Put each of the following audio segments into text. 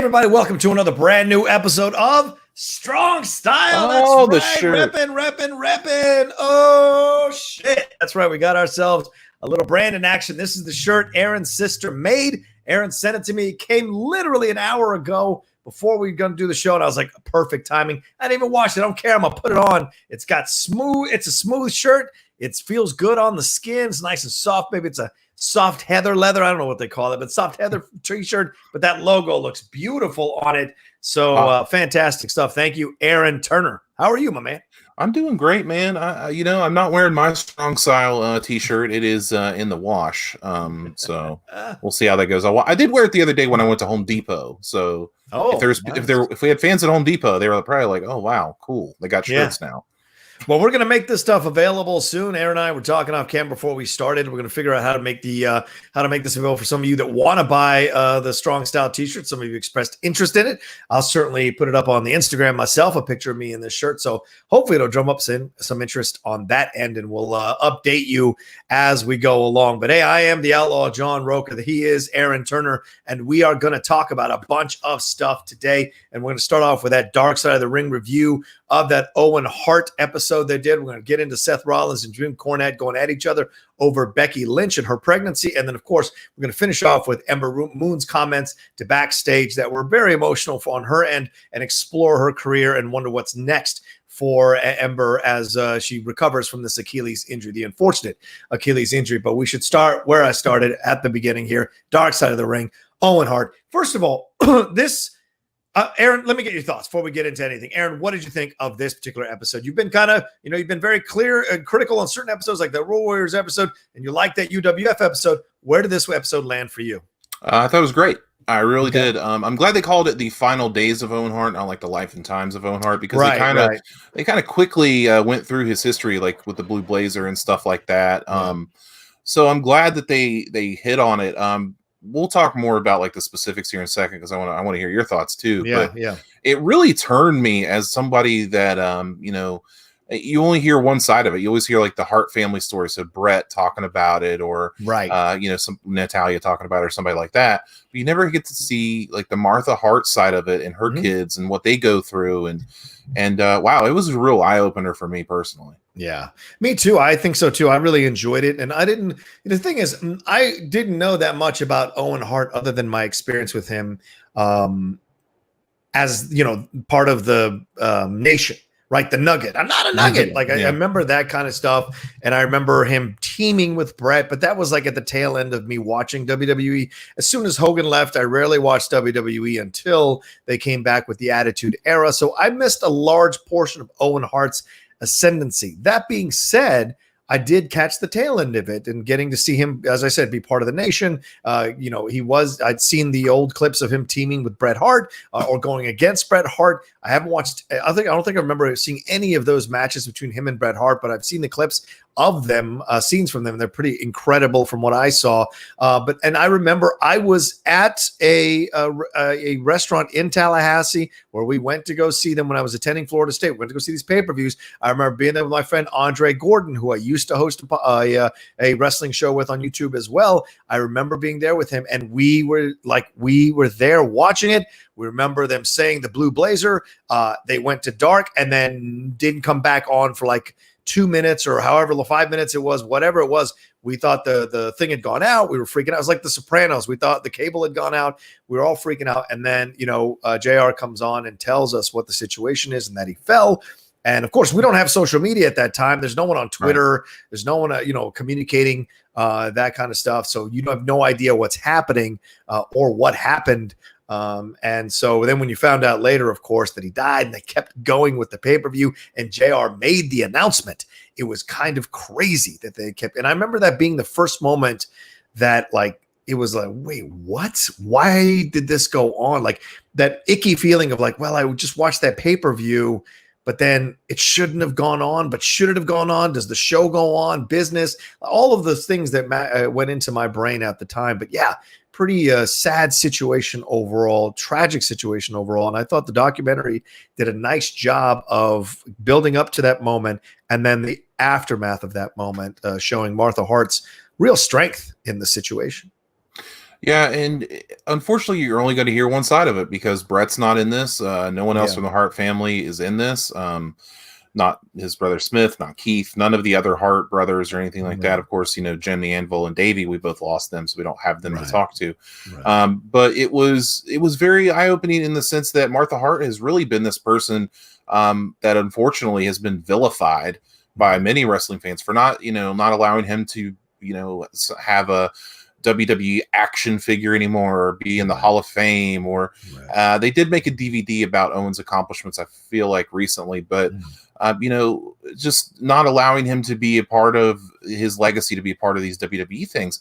everybody, welcome to another brand new episode of Strong Style. Oh, That's the right, shirt. reppin'. Oh, shit. That's right, we got ourselves a little brand in action. This is the shirt Aaron's sister made. Aaron sent it to me. It came literally an hour ago before we were going to do the show, and I was like, perfect timing. I didn't even wash it. I don't care. I'm going to put it on. It's got smooth. It's a smooth shirt. It feels good on the skin. It's nice and soft. Maybe it's a soft heather leather. I don't know what they call it, but soft heather t-shirt. But that logo looks beautiful on it. So fantastic stuff. Thank you, Aaron Turner. How are you, my man? I'm doing great, man. I'm not wearing my Strong Style t-shirt. It is in the wash. So we'll see how that goes. I did wear it the other day when I went to Home Depot. So if we had fans at Home Depot, they were probably like, "Oh wow, cool! They got shirts now." Well, we're going to make this stuff available soon. Aaron and I were talking off camera before we started. We're going to figure out how to make this available for some of you that want to buy the Strong Style t-shirt. Some of you expressed interest in it. I'll certainly put it up on the Instagram myself, a picture of me in this shirt. So hopefully it'll drum up some interest on that end, and we'll update you as we go along. But hey, I am the Outlaw John Rocha. He is Aaron Turner, and we are going to talk about a bunch of stuff today. And we're going to start off with that Dark Side of the Ring review of that Owen Hart episode they did. We're going to get into Seth Rollins and Jim Cornette going at each other over Becky Lynch and her pregnancy. And then, of course, we're going to finish off with Ember Moon's comments to backstage that were very emotional on her end, and explore her career and wonder what's next for Ember as she recovers from this Achilles injury, the unfortunate Achilles injury. But we should start where I started at the beginning here. Dark Side of the Ring, Owen Hart. First of all, Aaron, let me get your thoughts before we get into anything. Aaron, what did you think of this particular episode? You've been you've been very clear and critical on certain episodes, like the Road Warriors episode, and you like that UWF episode. Where did this episode land for you? I thought it was great. I really did. I'm glad they called it the final days of Owen Hart, not like the life and times of Owen Hart, because they kind of quickly went through his history, like with the Blue Blazer and stuff like that. So I'm glad that they hit on it. We'll talk more about like the specifics here in a second, because I want to hear your thoughts too. But it really turned me as somebody that you only hear one side of it. You always hear like the Hart family story, so Brett talking about it, or some Natalia talking about it, or somebody like that. But you never get to see like the Martha Hart side of it and her kids and what they go through. And wow, it was a real eye opener for me personally. Yeah, me too. I think so too. I really enjoyed it. And the thing is, I didn't know that much about Owen Hart other than my experience with him as, part of the Nation, right? The Nugget. I'm not a Nugget. I remember that kind of stuff. And I remember him teaming with Brett, but that was like at the tail end of me watching WWE. As soon as Hogan left, I rarely watched WWE until they came back with the Attitude Era. So I missed a large portion of Owen Hart's ascendancy. That being said, I did catch the tail end of it, and getting to see him, as I said, be part of the Nation. I'd seen the old clips of him teaming with Bret Hart or going against Bret Hart. I haven't watched, I don't think I remember seeing any of those matches between him and Bret Hart, but I've seen the clips of them, scenes from them. They're pretty incredible from what I saw. And I remember I was at a restaurant in Tallahassee where we went to go see them when I was attending Florida State. We went to go see these pay-per-views. I remember being there with my friend Andre Gordon, who I used to host a wrestling show with on YouTube as well. I remember being there with him, and we were there watching it. We remember them saying the Blue Blazer. They went to dark and then didn't come back on for like 2 minutes or however 5 minutes it was, whatever it was. We thought the thing had gone out. We were freaking out. It was like The Sopranos. We thought the cable had gone out. We were all freaking out. And then, JR comes on and tells us what the situation is and that he fell. And of course, we don't have social media at that time. There's no one on Twitter. Right. There's no one, communicating that kind of stuff. So you have no idea what's happening or what happened. And so then when you found out later, of course, that he died, and they kept going with the pay-per-view, and JR made the announcement, it was kind of crazy that they kept. And I remember that being the first moment that it was like, wait, what? Why did this go on? Like that icky feeling of like, well, I would just watch that pay-per-view, but then it shouldn't have gone on, but should it have gone on? Does the show go on? Business, all of those things that went into my brain at the time. But yeah, pretty sad situation overall, tragic situation overall. And I thought the documentary did a nice job of building up to that moment, and then the aftermath of that moment, showing Martha Hart's real strength in the situation. Yeah, and unfortunately, you're only going to hear one side of it because Brett's not in this. No one else from the Hart family is in this. Not his brother Smith, not Keith, none of the other Hart brothers or anything like that. Of course, Jim the Anvil and Davey, we both lost them, so we don't have them to talk to. But it was very eye-opening in the sense that Martha Hart has really been this person that unfortunately has been vilified by many wrestling fans for not allowing him to have a WWE action figure anymore or be in the Hall of Fame or they did make a DVD about Owen's accomplishments, I feel like, recently, but just not allowing him to be a part of his legacy, to be a part of these WWE things.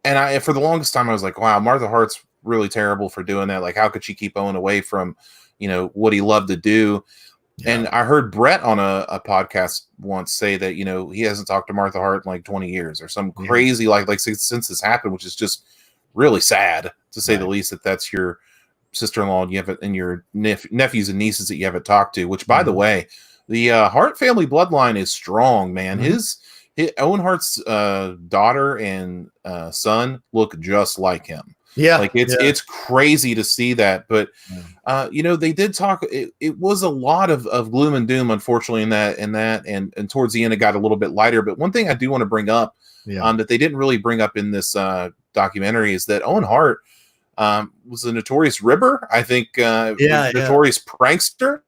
And for the longest time I was like, wow, Martha Hart's really terrible for doing that. Like, how could she keep Owen away from what he loved to do? And I heard Brett on a podcast once say that, he hasn't talked to Martha Hart in like 20 years or some crazy, like since this happened, which is just really sad to say the least, that's your sister-in-law and you have it, and your nephews and nieces that you haven't talked to, which by the way, the Hart family bloodline is strong, man. His Owen Hart's daughter and son look just like him. Like it's crazy to see that, but they did talk. It was a lot of gloom and doom, unfortunately, in that, and towards the end it got a little bit lighter. But one thing I do want to bring up that they didn't really bring up in this documentary is that Owen Hart was a notorious ribber. I think notorious prankster.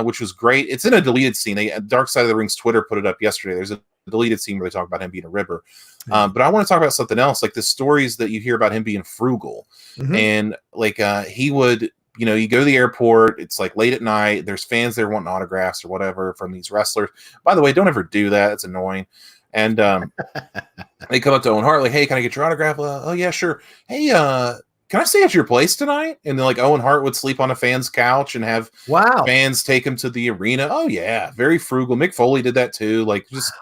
Which was great. It's in a deleted scene. Dark Side of the Ring's Twitter put it up yesterday. There's a deleted scene where they talk about him being a ribber. But I want to talk about something else, like the stories that you hear about him being frugal. And like he would, you go to the airport, it's like late at night, there's fans there wanting autographs or whatever from these wrestlers. By the way, don't ever do that. It's annoying. And they come up to Owen Hart like, hey, can I get your autograph? Oh yeah, sure. Hey, can I stay at your place tonight? And then like Owen Hart would sleep on a fan's couch and have fans take him to the arena. Oh yeah, very frugal. Mick Foley did that too. Like just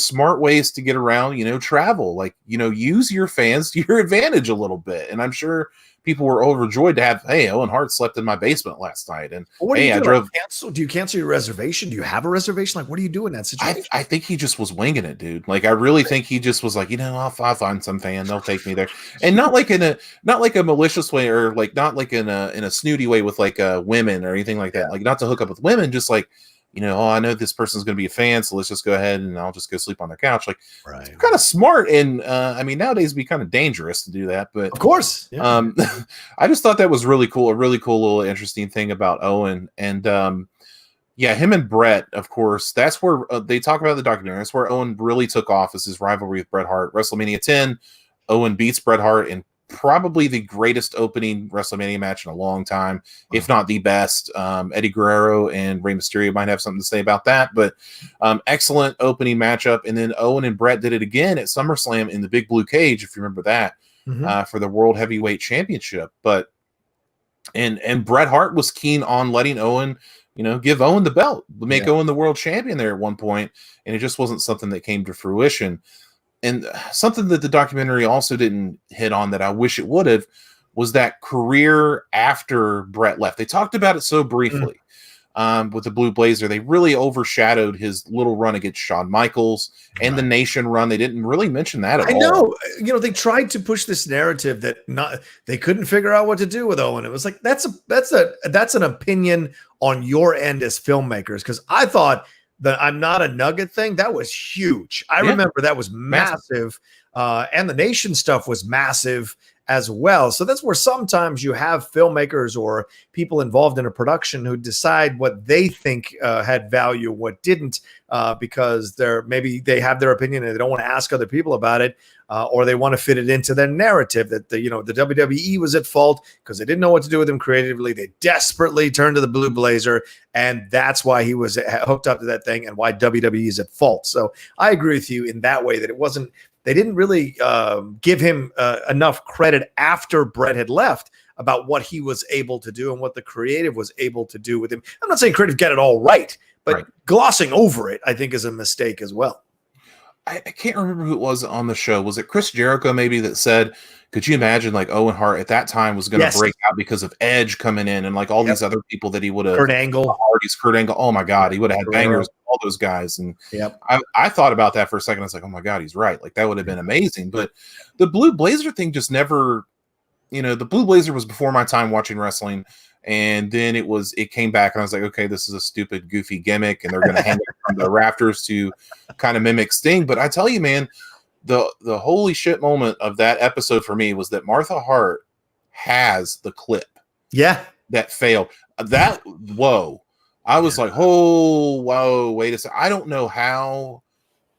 smart ways to get around, travel, like, use your fans to your advantage a little bit. And I'm sure people were overjoyed to have, hey, Owen Hart slept in my basement last night. And hey, I drove. Do you cancel your reservation? Do you have a reservation? Like, what do you do in that situation? I think he just was winging it, dude. Like, I really think he just was like, I'll find some fan. They'll take me there. And not like a malicious way, or like, not like in a snooty way with like women or anything like that. Like, not to hook up with women, just like, I know this person's going to be a fan, so let's just go ahead and I'll just go sleep on their couch. Like, it's kind of smart. And I mean, nowadays it'd be kind of dangerous to do that, but of course, I just thought that was really cool. A really cool little interesting thing about Owen. And him and Brett, of course, that's where they talk about the documentary. That's where Owen really took off, as his rivalry with Bret Hart. WrestleMania 10, Owen beats Bret Hart in probably the greatest opening WrestleMania match in a long time, if not the best. Eddie Guerrero and Rey Mysterio might have something to say about that, but excellent opening matchup. And then Owen and Brett did it again at SummerSlam in the Big Blue Cage, if you remember that, for the World Heavyweight Championship. But and Bret Hart was keen on letting Owen, give Owen the belt, make Owen the world champion there at one point, and it just wasn't something that came to fruition. And something that the documentary also didn't hit on that I wish it would have was that career after Brett left. They talked about it so briefly with the Blue Blazer. They really overshadowed his little run against Shawn Michaels and the Nation run. They didn't really mention that at all. I know. They tried to push this narrative that they couldn't figure out what to do with Owen. It was like, that's an opinion on your end as filmmakers. Because I thought the I'm not a nugget thing, that was huge. I remember that was massive. And the Nation stuff was massive as well. So that's where sometimes you have filmmakers or people involved in a production who decide what they think had value, what didn't, because maybe they have their opinion and they don't want to ask other people about it, or they want to fit it into their narrative that the WWE was at fault because they didn't know what to do with him creatively. They desperately turned to the Blue Blazer, and that's why he was hooked up to that thing and why WWE is at fault. So I agree with you in that way that it wasn't. They didn't really give him enough credit after Brett had left about what he was able to do and what the creative was able to do with him. I'm not saying creative got it all right, but glossing over it, I think, is a mistake as well. I can't remember who it was on the show. Was it Chris Jericho maybe that said, could you imagine like Owen Hart at that time was going to break out because of Edge coming in and like all these other people that he would have. Kurt Angle. Kurt Angle. Oh my God. He would have had bangers. all those guys. And I thought about that for a second. I was like, oh my God, he's right. Like that would have been amazing. But the Blue Blazer thing just never, the Blue Blazer was before my time watching wrestling. And then it came back and I was like, okay, this is a stupid, goofy gimmick. And they're going to hang it from the rafters to kind of mimic Sting. But I tell you, man, the holy shit moment of that episode for me was that Martha Hart has the clip. Yeah. That failed. Whoa. I was like, oh, whoa, wait a second. I don't know how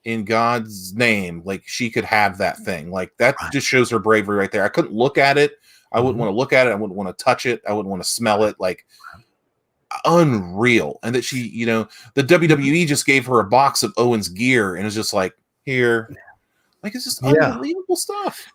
in God's name, like she could have that thing. Like that just shows her bravery right there. I couldn't look at it. I wouldn't want to look at it. I wouldn't want to touch it. I wouldn't want to smell it. Like unreal. And that she, the WWE just gave her a box of Owen's gear and it's just like, here. Like it's just unbelievable stuff.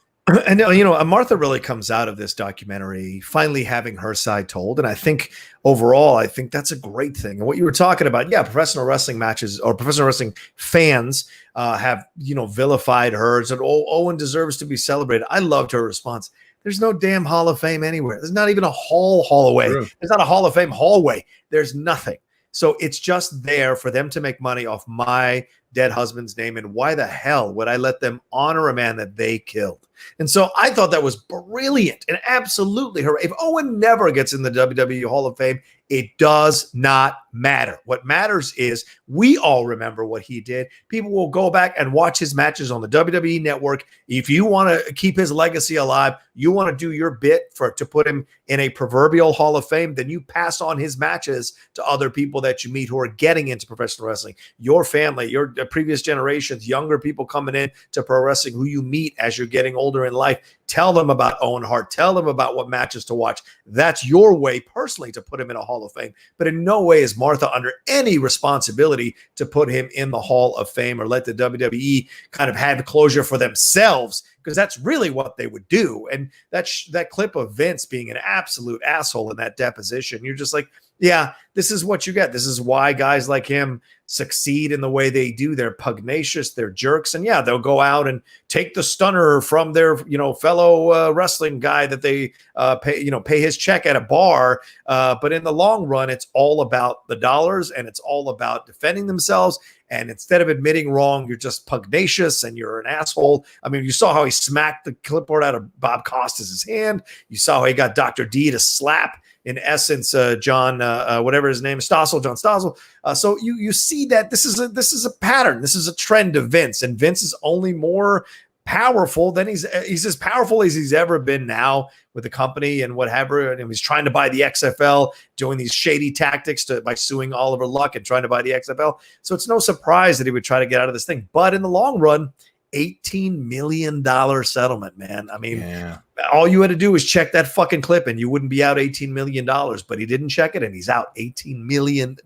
And Martha really comes out of this documentary finally having her side told, and I think overall, that's a great thing. And what you were talking about, professional wrestling matches or professional wrestling fans have vilified her and said, "Oh, Owen deserves to be celebrated." I loved her response. There's no damn Hall of Fame anywhere. There's not even a hallway. True. There's not a Hall of Fame hallway. There's nothing. So it's just there for them to make money off my dead husband's name. And why the hell would I let them honor a man that they killed? And so I thought that was brilliant and absolutely her. If Owen never gets in the WWE Hall of Fame, it does not matter. What matters is we all remember what he did. People will go back and watch his matches on the WWE Network. If you want to keep his legacy alive, you want to do your bit to put him in a proverbial Hall of Fame, then you pass on his matches to other people that you meet who are getting into professional wrestling. Your family, your previous generations, younger people coming in to pro wrestling who you meet as you're getting older in life. Tell them about Owen Hart. Tell them about what matches to watch. That's your way personally to put him in a Hall of Fame. But in no way is Martha under any responsibility to put him in the Hall of Fame or let the WWE kind of have closure for themselves, because that's really what they would do. And that clip of Vince being an absolute asshole in that deposition, you're just like, yeah, this is what you get. This is why guys like him succeed in the way they do. They're pugnacious, they're jerks, and they'll go out and take the stunner from their fellow wrestling guy that they pay his check at a bar. But in the long run, it's all about the dollars and it's all about defending themselves. And instead of admitting wrong, you're just pugnacious and you're an asshole. I mean, you saw how he smacked the clipboard out of Bob Costas' hand. You saw how he got Dr. D to slap, in essence, John, whatever his name is, John Stossel. So you see that this is a pattern. This is a trend of Vince, and Vince is only more powerful than he's as powerful as he's ever been now with the company and whatever. And he's trying to buy the XFL, doing these shady tactics by suing Oliver Luck and trying to buy the XFL. So it's no surprise that he would try to get out of this thing. But in the long run, $18 million settlement, man. I mean, all you had to do was check that fucking clip and you wouldn't be out $18 million, but he didn't check it and he's out $18 million.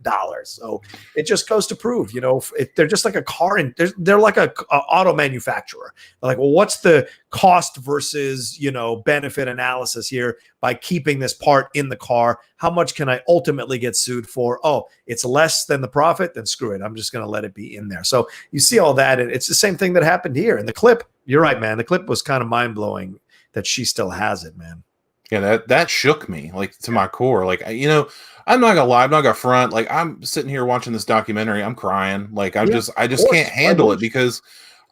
So it just goes to prove, they're just like a car and they're like a auto manufacturer. They're like, well, what's the cost versus, benefit analysis here by keeping this part in the car? How much can I ultimately get sued for? Oh, it's less than the profit, then screw it. I'm just going to let it be in there. So you see all that. And it's the same thing that happened here in the clip. You're right, man. The clip was kind of mind blowing that she still has it, man. Yeah, that shook me like to my core. Like, I'm not gonna lie, I'm not gonna front. Like, I'm sitting here watching this documentary, I'm crying. Like, I just can't handle it because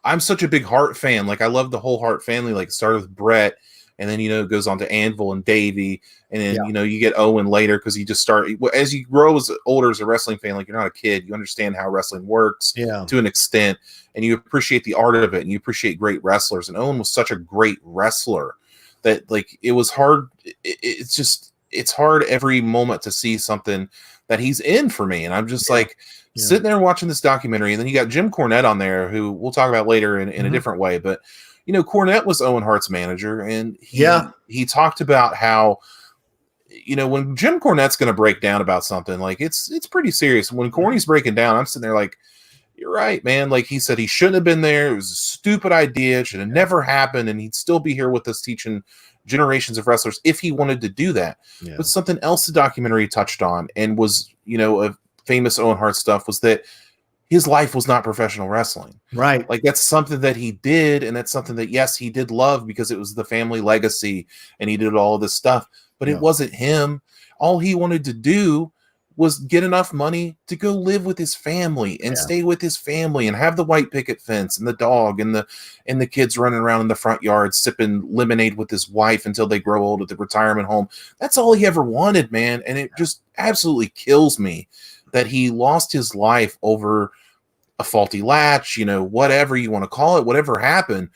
I'm such a big Hart fan. Like, I love the whole Hart family. Like, it started with Brett, and then it goes on to Anvil and Davey, and then you get Owen later because you just start as you grow older as a wrestling fan. Like, you're not a kid, you understand how wrestling works to an extent, and you appreciate the art of it, and you appreciate great wrestlers. And Owen was such a great wrestler that, like, it was hard. It's hard every moment to see something that he's in for me, and I'm just sitting there watching this documentary, and then you got Jim Cornette on there, who we'll talk about later in a different way, but. Cornette was Owen Hart's manager, and he talked about how, when Jim Cornette's going to break down about something, like it's pretty serious. When Corny's breaking down, I'm sitting there like, you're right, man. Like he said, he shouldn't have been there. It was a stupid idea. It should have never happened. And he'd still be here with us teaching generations of wrestlers if he wanted to do that. Yeah. But something else the documentary touched on and was, a famous Owen Hart stuff was that his life was not professional wrestling. Right. Like that's something that he did. And that's something that, yes, he did love because it was the family legacy and he did all this stuff, but it wasn't him. All he wanted to do was get enough money to go live with his family and stay with his family and have the white picket fence and the dog and the kids running around in the front yard sipping lemonade with his wife until they grow old at the retirement home. That's all he ever wanted, man. And it just absolutely kills me that he lost his life over a faulty latch, whatever you want to call it, whatever happened.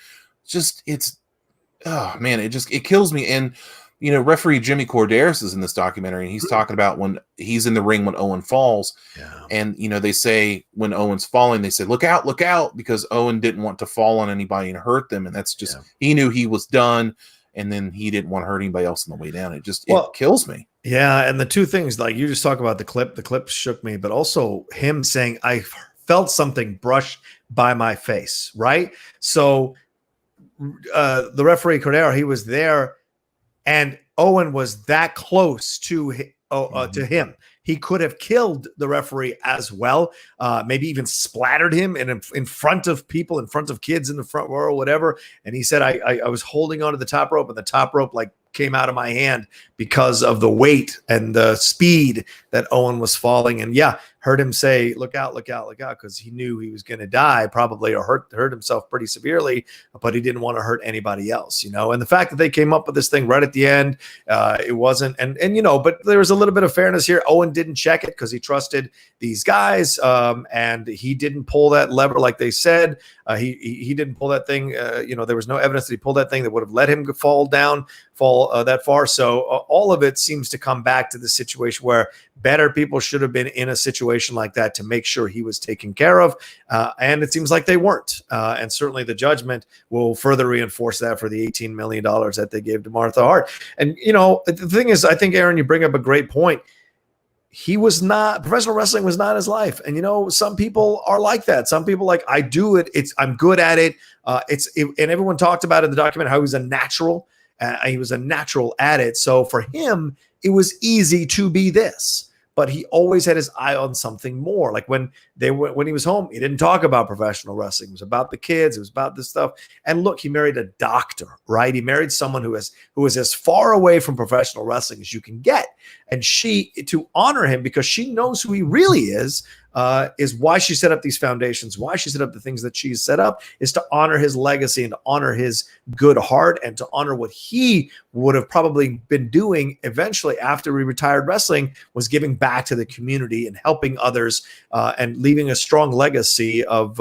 Oh man, it kills me. And referee Jimmy Corderas is in this documentary, and he's talking about when he's in the ring when Owen falls. Yeah. And, they say when Owen's falling, they say, look out, because Owen didn't want to fall on anybody and hurt them. And that's just, he knew he was done. And then he didn't want to hurt anybody else on the way down. It kills me. Yeah. And the two things, like you just talk about the clip shook me, but also him saying, I felt something brush by my face. Right. So the referee Cordero, he was there, and Owen was that close to him. He could have killed the referee as well, maybe even splattered him in front of people, in front of kids in the front row or whatever. And he said, I was holding onto the top rope, and the top rope came out of my hand because of the weight and the speed that Owen was falling. And heard him say, look out, because he knew he was going to die probably, or hurt himself pretty severely, but he didn't want to hurt anybody else, and the fact that they came up with this thing right at the end, it wasn't, and but there was a little bit of fairness here. Owen didn't check it because he trusted these guys, and he didn't pull that lever like they said. He didn't pull that thing. There was no evidence that he pulled that thing that would have let him fall that far. So all of it seems to come back to the situation where better people should have been in a situation like that to make sure he was taken care of. And it seems like they weren't. And certainly the judgment will further reinforce that for the $18 million that they gave to Martha Hart. And, the thing is, I think, Aaron, you bring up a great point. Professional wrestling was not his life. And, some people are like that. Some people I do it. I'm good at it. And everyone talked about in the documentary how he was a natural. He was a natural at it. So for him, it was easy to be this. But he always had his eye on something more. Like when he was home, he didn't talk about professional wrestling. It was about the kids. It was about this stuff. And look, he married a doctor, right? He married someone who is as far away from professional wrestling as you can get. And she, to honor him, because she knows who he really is why she set up these foundations, why she set up the things that she's set up, is to honor his legacy and to honor his good heart and to honor what he would have probably been doing eventually after he retired wrestling, was giving back to the community and helping others and leaving a strong legacy of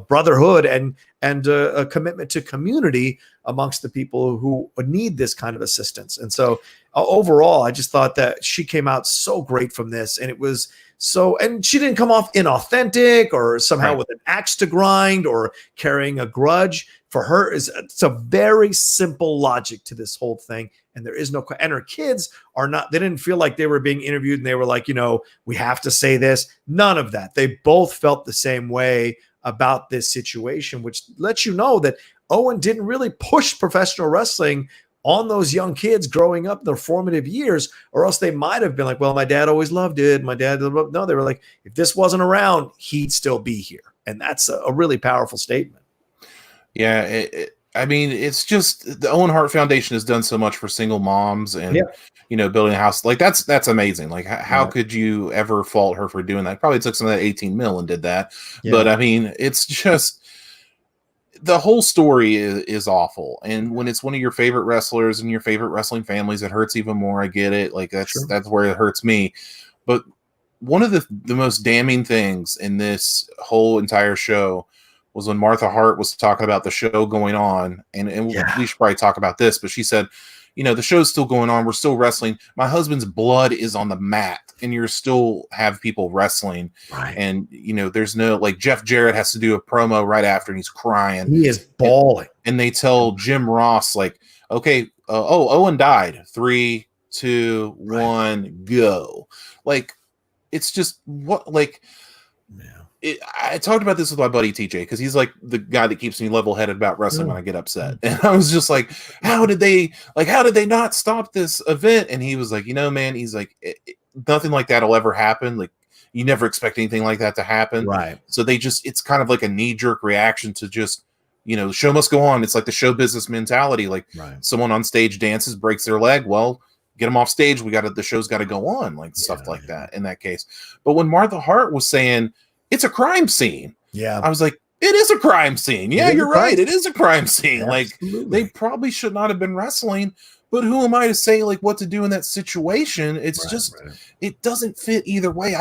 brotherhood and a commitment to community amongst the people who need this kind of assistance. And so overall, I just thought that she came out so great from this, and it was and she didn't come off inauthentic or somehow with an axe to grind or carrying a grudge. For her, it's a very simple logic to this whole thing. And there is and her kids they didn't feel like they were being interviewed and they were like, we have to say this. None of that. They both felt the same way about this situation, which lets you know that Owen didn't really push professional wrestling on those young kids growing up their formative years, or else they might have been like, well, my dad always loved it. No, they were like, if this wasn't around, he'd still be here. And that's a really powerful statement. Yeah. It's just the Owen Hart Foundation has done so much for single moms and, building a house. Like that's amazing. Like how could you ever fault her for doing that? Probably took some of that 18 mil and did that. Yeah. But it's just, the whole story is awful. And when it's one of your favorite wrestlers and your favorite wrestling families, it hurts even more. I get it. Like that's where it hurts me. But one of the most damning things in this whole entire show was when Martha Hart was talking about the show going on. And we should probably talk about this, but she said, the show's still going on. We're still wrestling. My husband's blood is on the mat, and you're still have people wrestling. Right. And, there's no, Jeff Jarrett has to do a promo right after, and he's crying. He is bawling. And they tell Jim Ross, okay, Owen died. 3, 2, 1, go. It's just what, I talked about this with my buddy TJ, because he's like the guy that keeps me level-headed about wrestling when I get upset. And I was just like, how did they not stop this event? And he was like, man, he's like, nothing like that'll ever happen. Like, you never expect anything like that to happen. Right. So it's kind of like a knee-jerk reaction to just, the show must go on. It's like the show business mentality. Someone on stage dances, breaks their leg. Well, get them off stage. The show's got to go on, like stuff like that in that case. But when Martha Hart was saying it's a crime scene, I was like, it is a crime scene. Yeah, you're right. It is a crime scene. Absolutely. Like, they probably should not have been wrestling, but who am I to say like what to do in that situation? It's it doesn't fit either way.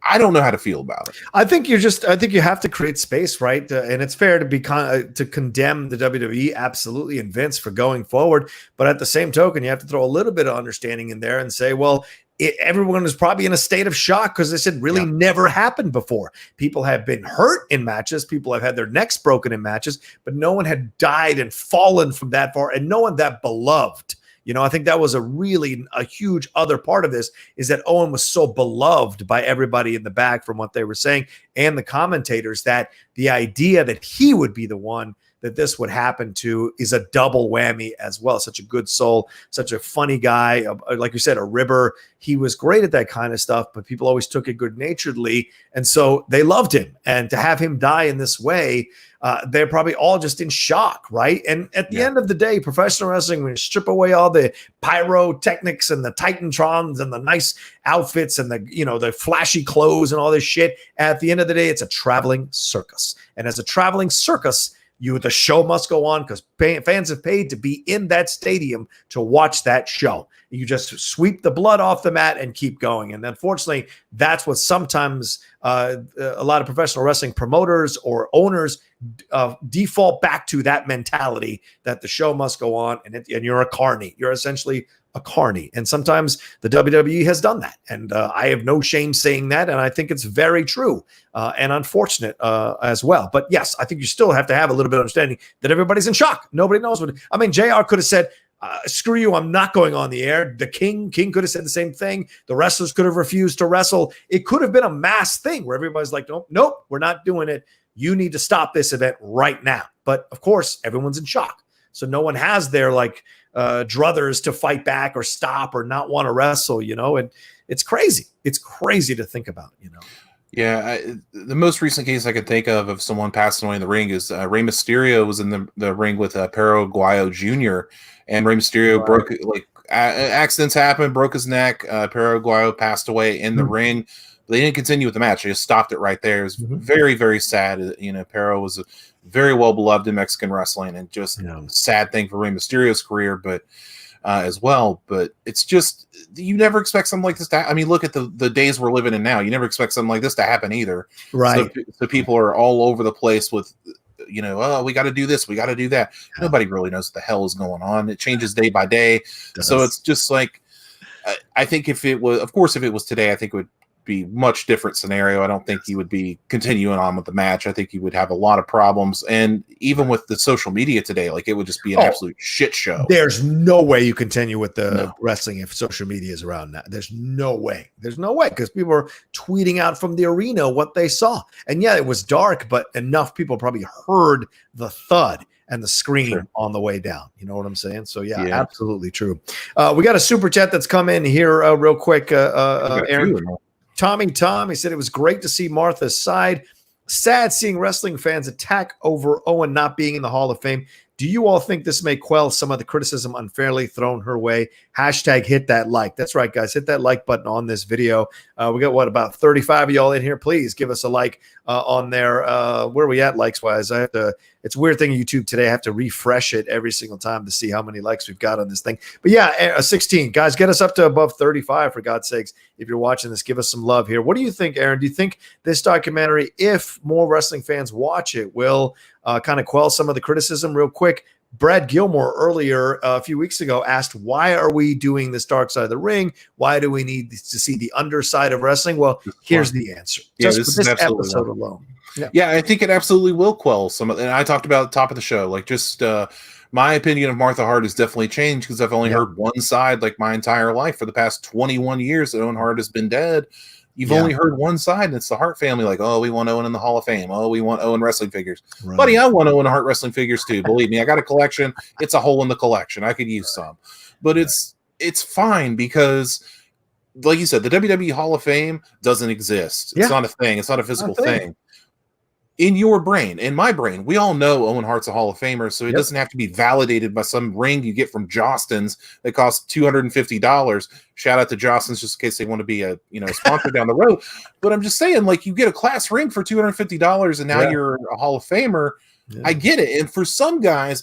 I don't know how to feel about it. I think you have to create space, right? And it's fair to be to condemn the WWE, absolutely, and Vince for going forward. But at the same token, you have to throw a little bit of understanding in there and say, well, everyone is probably in a state of shock because this had really never happened before. People have been hurt in matches. People have had their necks broken in matches, but no one had died and fallen from that far, and no one that beloved. You know, I think that was a huge other part of this is that Owen was so beloved by everybody in the back from what they were saying and the commentators that the idea that he would be the one that this would happen to is a double whammy as well. Such a good soul, such a funny guy. Like you said, a ribber. He was great at that kind of stuff, but people always took it good-naturedly. And so they loved him. And to have him die in this way, they're probably all just in shock, right? And at the end of the day, professional wrestling, when you strip away all the pyrotechnics and the Titantrons and the nice outfits and the flashy clothes and all this shit, at the end of the day, it's a traveling circus. And as a traveling circus, the show must go on because fans have paid to be in that stadium to watch that show. You just sweep the blood off the mat and keep going. And unfortunately, that's what sometimes a lot of professional wrestling promoters or owners default back to, that mentality that the show must go on and you're a carny. You're essentially a carny. And sometimes the WWE has done that. And I have no shame saying that. And I think it's very true and unfortunate as well. But yes, I think you still have to have a little bit of understanding that everybody's in shock. Nobody knows what. I mean, JR could have said, screw you, I'm not going on the air. The King could have said the same thing. The wrestlers could have refused to wrestle. It could have been a mass thing where everybody's like, nope, we're not doing it. You need to stop this event right now. But of course, everyone's in shock. So no one has their druthers to fight back or stop or not want to wrestle, and it's crazy. It's crazy to think about, Yeah, the most recent case I could think of someone passing away in the ring is Rey Mysterio was in the ring with Perro Aguayo Jr. and Rey Mysterio broke, accidents happened, broke his neck. Perro Aguayo passed away in the ring. They didn't continue with the match. They just stopped it right there. It was very, very sad. Perro was very well beloved in Mexican wrestling, and just a sad thing for Rey Mysterio's career, but as well. But it's just, you never expect something like this to I mean, look at the days we're living in now. You never expect something like this to happen either. Right. So people are all over the place with, oh, we got to do this, we got to do that. Nobody really knows what the hell is going on. It changes day by day. So it's just like, I think if it was today, I think it would be much different scenario. I don't think he would be continuing on with the match. I think he would have a lot of problems. And even with the social media today, it would just be an absolute shit show. There's no way you continue with the wrestling if social media is around now. There's no way. There's no way, because people are tweeting out from the arena what they saw. And yeah, it was dark, but enough people probably heard the thud and the scream on the way down. You know what I'm saying? So yeah. Absolutely true. We got a super chat that's come in here real quick. Aaron. Tommy Tom, he said it was great to see Martha's side. Sad seeing wrestling fans attack over Owen not being in the Hall of Fame. Do you all think this may quell some of the criticism unfairly thrown her way? Hashtag hit that like. That's right, guys. Hit that like button on this video. We got about 35 of y'all in here. Please give us a like on there. Where are we at likes-wise? It's a weird thing in YouTube today. I have to refresh it every single time to see how many likes we've got on this thing. But yeah, 16. Guys, get us up to above 35, for God's sakes. If you're watching this, give us some love here. What do you think, Aaron? Do you think this documentary, if more wrestling fans watch it, will kind of quell some of the criticism? Real quick, Brad Gilmore earlier a few weeks ago asked, why are we doing this Dark Side of the Ring? Why do we need to see the underside of wrestling? Well, here's the answer. Just for this episode alone. Yeah, I think it absolutely will quell some of it. And I talked about at the top of the show, my opinion of Martha Hart has definitely changed because I've only heard one side my entire life. For the past 21 years that Owen Hart has been dead, you've only heard one side, and it's the Hart family. Oh, we want Owen in the Hall of Fame. Oh, we want Owen wrestling figures. Right. Buddy, I want Owen Hart wrestling figures too. Believe me, I got a collection. It's a hole in the collection. I could use some. But it's fine because, like you said, the WWE Hall of Fame doesn't exist. It's not a thing. It's not a physical thing. in your brain, in my brain, we all know Owen Hart's a Hall of Famer, so it doesn't have to be validated by some ring you get from Jostens that costs $250. Shout out to Jostens just in case they want to be a sponsor down the road. But I'm just saying, like, you get a class ring for $250 and now you're a Hall of Famer. Yeah. I get it. And for some guys,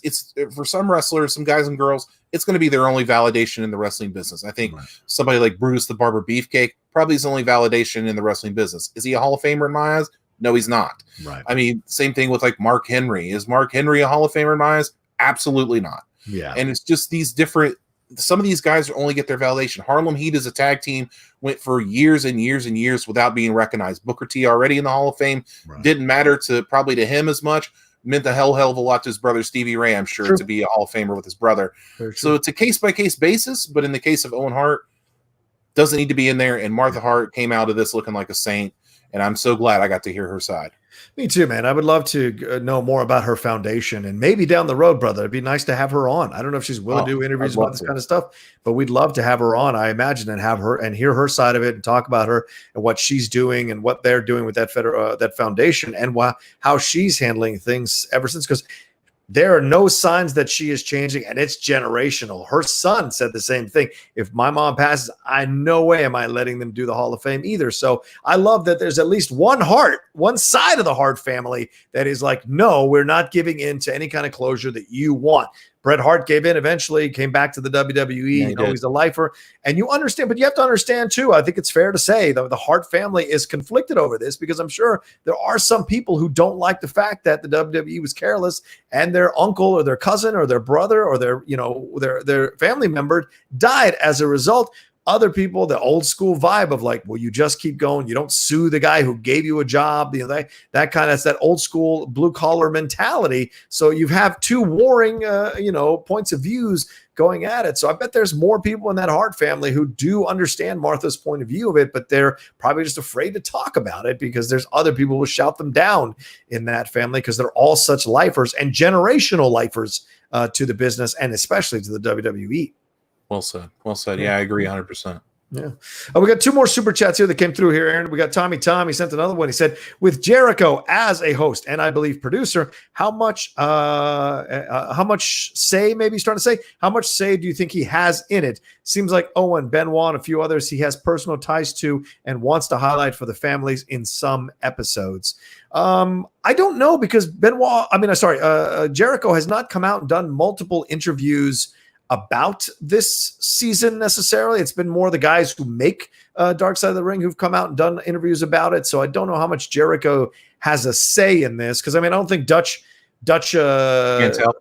for some wrestlers, some guys and girls, it's going to be their only validation in the wrestling business. I think somebody like Brutus the Barber Beefcake probably is the only validation in the wrestling business. Is he a Hall of Famer in my eyes? No, he's not. Right. I mean, same thing with like Mark Henry. Is Mark Henry a Hall of Famer in my eyes? Absolutely not. Yeah. And it's just these different. Some of these guys only get their validation. Harlem Heat as a tag team went for years and years and years without being recognized. Booker T already in the Hall of Fame. Didn't matter to him as much. Meant a hell of a lot to his brother Stevie Ray, I'm sure, to be a Hall of Famer with his brother. So it's a case-by-case basis, but in the case of Owen Hart, doesn't need to be in there, and Martha Hart came out of this looking like a saint, and I'm so glad I got to hear her side. Me too, man. I would love to know more about her foundation, and maybe down the road, brother, it'd be nice to have her on. I don't know if she's willing to do interviews about this kind of stuff, but we'd love to have her on, I imagine, and have her and hear her side of it and talk about her and what she's doing and what they're doing with that foundation and how she's handling things ever since, because there are no signs that she is changing, and it's generational. Her son said the same thing. If my mom passes, no way am I letting them do the Hall of Fame either. So I love that there's at least one side of the Hart family that is like, no, we're not giving in to any kind of closure that you want. Bret Hart gave in eventually, came back to the WWE. He's a lifer. And you understand, but you have to understand too, I think it's fair to say that the Hart family is conflicted over this, because I'm sure there are some people who don't like the fact that the WWE was careless and their uncle or their cousin or their brother or their family member died as a result. Other people, the old school vibe of like, well, you just keep going. You don't sue the guy who gave you a job. That kind of, that old school blue collar mentality. So you have two warring, points of views going at it. So I bet there's more people in that Hart family who do understand Martha's point of view of it, but they're probably just afraid to talk about it because there's other people who shout them down in that family because they're all such lifers and generational lifers to the business and especially to the WWE. Well said. Well said. Yeah, I agree 100%. Yeah. We got two more super chats here that came through here, Aaron. We got Tommy Tom. He sent another one. He said, with Jericho as a host and I believe producer, how much say do you think he has in it? Seems like Owen, Benoit, and a few others he has personal ties to and wants to highlight for the families in some episodes. I don't know, because Jericho has not come out and done multiple interviews about this season necessarily. It's been more the guys who make Dark Side of the Ring who've come out and done interviews about it. So I don't know how much Jericho has a say in this, because I don't think Dutch Mantell,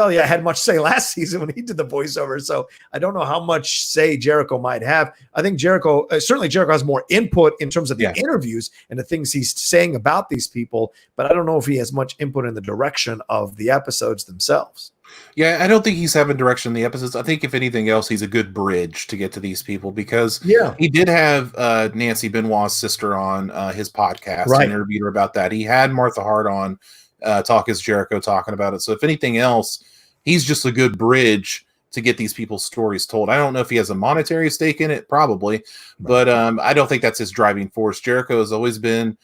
had much say last season when he did the voiceover. So I don't know how much say Jericho might have. I think Jericho has more input in terms of the interviews and the things he's saying about these people, but I don't know if he has much input in the direction of the episodes themselves. Yeah, I don't think he's having direction in the episodes. I think if anything else, he's a good bridge to get to these people, because he did have Nancy Benoit's sister on his podcast and interviewed her about that. He had Martha Hart on Talk is Jericho talking about it. So if anything else, he's just a good bridge to get these people's stories told. I don't know if he has a monetary stake in it, probably, but I don't think that's his driving force. Jericho has always been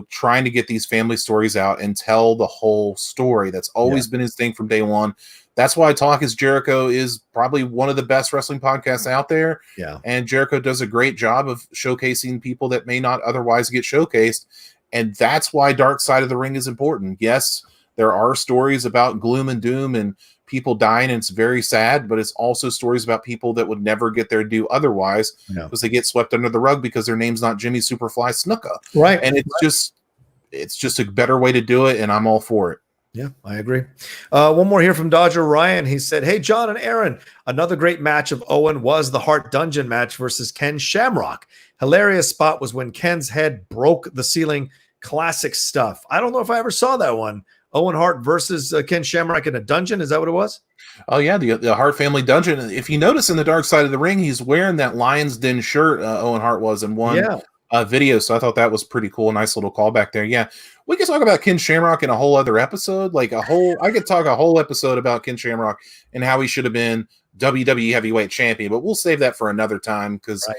trying to get these family stories out and tell the whole story. That's always been his thing from day one. That's why Talk is Jericho is probably one of the best wrestling podcasts out there. Yeah. And Jericho does a great job of showcasing people that may not otherwise get showcased. And that's why Dark Side of the Ring is important. Yes, there are stories about gloom and doom and people dying, and it's very sad, but it's also stories about people that would never get their due otherwise because they get swept under the rug because their name's not Jimmy Superfly Snuka. Right. And it's just a better way to do it, and I'm all for it. Yeah, I agree. One more here from Dodger Ryan. He said, hey, John and Aaron, another great match of Owen was the Hart Dungeon match versus Ken Shamrock. Hilarious spot was when Ken's head broke the ceiling. Classic stuff. I don't know if I ever saw that one. Owen Hart versus Ken Shamrock in a dungeon. Is that what it was? Oh, yeah, the Hart family dungeon. If you notice in the Dark Side of the Ring, he's wearing that Lion's Den shirt Owen Hart was in one video, so I thought that was pretty cool. Nice little callback there. Yeah, we could talk about Ken Shamrock in a whole other episode. I could talk a whole episode about Ken Shamrock and how he should have been WWE Heavyweight Champion, but we'll save that for another time because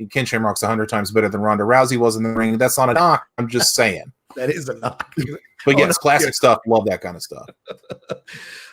Ken Shamrock's 100 times better than Ronda Rousey was in the ring. That's not a knock. I'm just saying. That is a knock. But yes, classic stuff. Love that kind of stuff.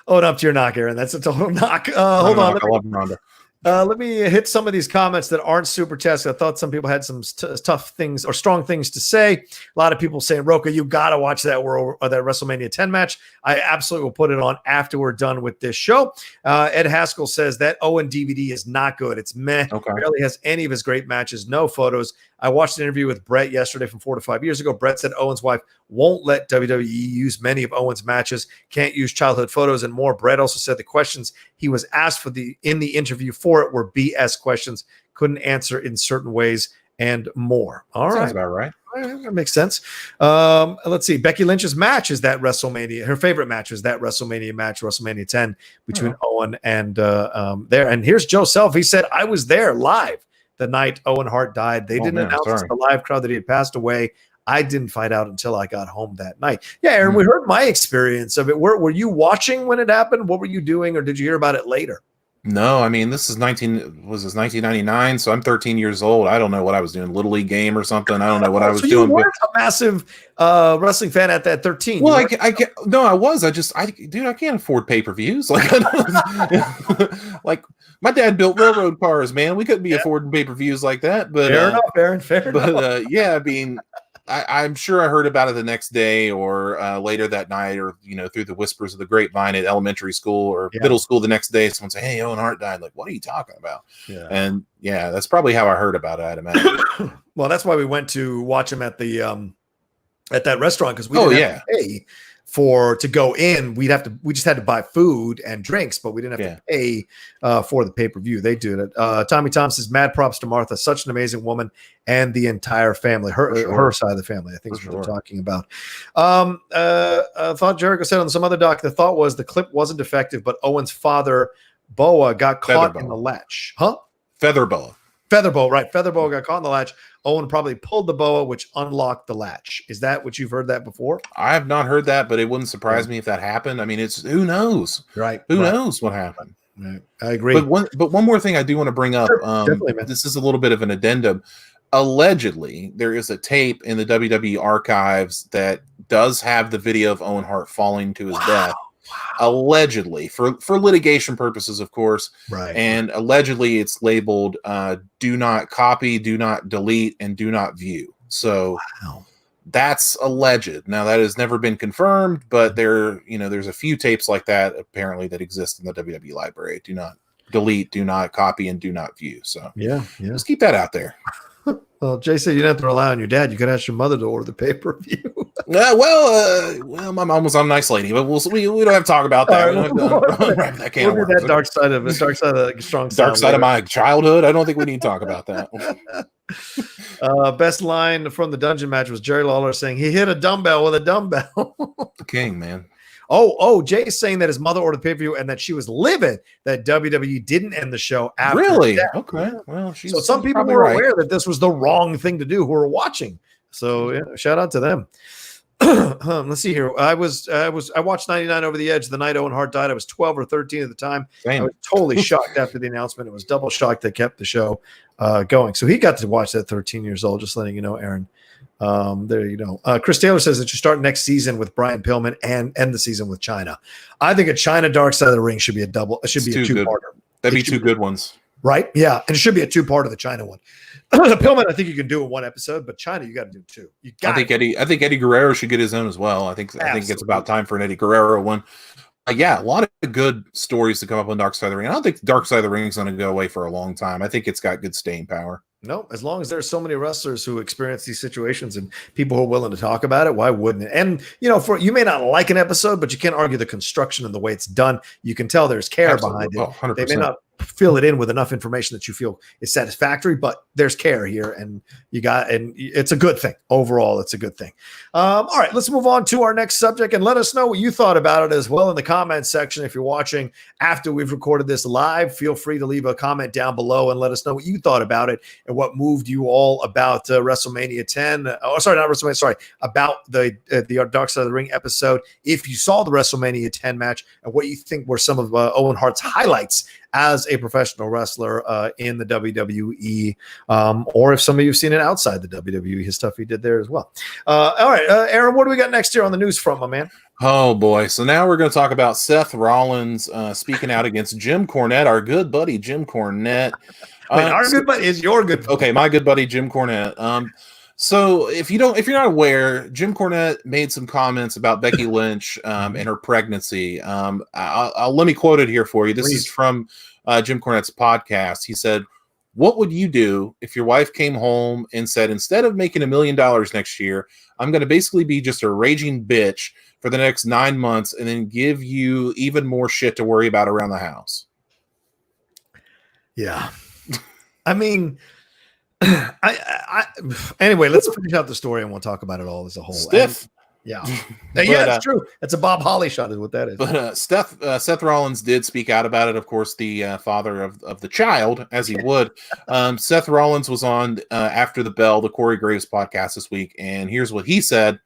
Own up to your knock, Aaron. That's a total knock. Hold on. I love Ronda. Let me hit some of these comments that aren't super chats. I thought some people had some tough things or strong things to say. A lot of people saying, Rocha, you got to watch that that WrestleMania 10 match. I absolutely will put it on after we're done with this show. Ed Haskell says that Owen DVD is not good. It's meh. Okay. Barely has any of his great matches. No photos. I watched an interview with Brett yesterday from 4 to 5 years ago. Brett said Owen's wife won't let WWE use many of Owen's matches, can't use childhood photos and more. Brett also said the questions he was asked in the interview for it were BS questions, couldn't answer in certain ways and more. All right. Sounds about right. That makes sense. Let's see. Becky Lynch's match is that WrestleMania. Her favorite match is that WrestleMania match, WrestleMania 10, between Owen and there. And here's Joe Self. He said, I was there live the night Owen Hart died. They didn't announce to the live crowd that he had passed away. I didn't find out until I got home that night. Yeah, Aaron, we heard my experience of it. Were you watching when it happened? What were you doing, or did you hear about it later? No, I mean, this is 1999, so I'm 13 years old. I don't know what I was doing, Little League game or something. I don't know what I was doing. You weren't a massive wrestling fan at that 13. Well, I was. Dude, I can't afford pay-per-views. Like, like my dad built railroad cars, man. We couldn't be affording pay-per-views like that. But fair enough, Aaron. Fair enough. But yeah, I mean, I'm sure I heard about it the next day or later that night, or through the whispers of the grapevine at elementary school or middle school the next day. Someone say, "Hey, Owen Hart died." Like, what are you talking about? Yeah. And yeah, that's probably how I heard about it, I'd imagine. Well, that's why we went to watch him at the at that restaurant, because we didn't have to pay to go in. We just had to buy food and drinks, but we didn't have to pay for the pay-per-view. They did it. Tommy Thompson says, mad props to Martha, such an amazing woman, and the entire family, her side of the family, I think is what we're talking about. I thought Jericho said on some other doc, the thought was the clip wasn't effective, but Owen's father, Boa, got caught in the latch. Feather Boa, right. Feather Boa got caught in the latch. Owen probably pulled the boa, which unlocked the latch. Is that what you've heard that before? I have not heard that, but it wouldn't surprise me if that happened. I mean, who knows? Right. Who knows what happened? Right. I agree. But one more thing I do want to bring up. Definitely, man. This is a little bit of an addendum. Allegedly, there is a tape in the WWE archives that does have the video of Owen Hart falling to his death. Allegedly, for litigation purposes, of course, right? And allegedly, it's labeled "Do not copy, do not delete, and do not view." So that's alleged. Now that has never been confirmed, but there's a few tapes like that apparently that exist in the WWE library. Do not delete, do not copy, and do not view. So just keep that out there. Well, Jay said you didn't have to rely on your dad. You could ask your mother to order the pay-per-view. Well, my mom was a nice lady, but we don't have to talk about that. That dark side of my childhood. I don't think we need to talk about that. Best line from the dungeon match was Jerry Lawler saying he hit a dumbbell with a dumbbell. The king, man. Oh, Jay's saying that his mother ordered the pay-per-view and that she was livid that WWE didn't end the show after. Really? Okay. Well, so some people were aware that this was the wrong thing to do who were watching. So shout out to them. Let's see here. I watched 99 Over the Edge the night Owen Hart died. I was 12 or 13 at the time. Same. I was totally shocked after the announcement. It was double shocked they kept the show going. So he got to watch that 13 years old, just letting you know, Aaron. There you go. Chris Taylor says that you start next season with Brian Pillman and end the season with China. I think a China Dark Side of the Ring should be a double. It should be a two-parter. That'd be two good ones. Right? Yeah. And it should be a two-part of the China one. Pillman, I think you can do in one episode, but China, you got to do two. I think Eddie Guerrero should get his own as well. I think it's about time for an Eddie Guerrero one. A lot of good stories to come up on Dark Side of the Ring. I don't think Dark Side of the Ring is going to go away for a long time. I think it's got good staying power. No, as long as there's so many wrestlers who experience these situations and people who are willing to talk about it, why wouldn't it? And you may not like an episode, but you can't argue the construction and the way it's done. You can tell there's care behind it. 100%. They may not fill it in with enough information that you feel is satisfactory, but there's care here, and it's a good thing. Overall, it's a good thing. All right, let's move on to our next subject, and let us know what you thought about it as well in the comments section. If you're watching after we've recorded this live, feel free to leave a comment down below and let us know what you thought about it and what moved you all about WrestleMania 10. About the Dark Side of the Ring episode. If you saw the WrestleMania 10 match and what you think were some of Owen Hart's highlights as a professional wrestler in the WWE, or if some of you have seen it outside the WWE, his stuff he did there as well. All right, Aaron, what do we got next here on the news front, my man? Oh boy! So now we're going to talk about Seth Rollins speaking out against Jim Cornette, our good buddy Jim Cornette. Wait, our good buddy is your good buddy. Okay, my good buddy Jim Cornette. So if you're not aware, Jim Cornette made some comments about Becky Lynch and her pregnancy. Let me quote it here for you. This is from Jim Cornette's podcast. He said, "What would you do if your wife came home and said, instead of making $1 million next year, I'm going to basically be just a raging bitch for the next 9 months and then give you even more shit to worry about around the house?" Yeah. I mean, anyway, let's finish out the story and we'll talk about it all as a whole. Stiff. Yeah. Yeah, it's true. It's a Bob Holly shot is what that is. But Seth Rollins did speak out about it. Of course, the father of the child, as he would. Seth Rollins was on After the Bell, the Corey Graves podcast this week, and here's what he said.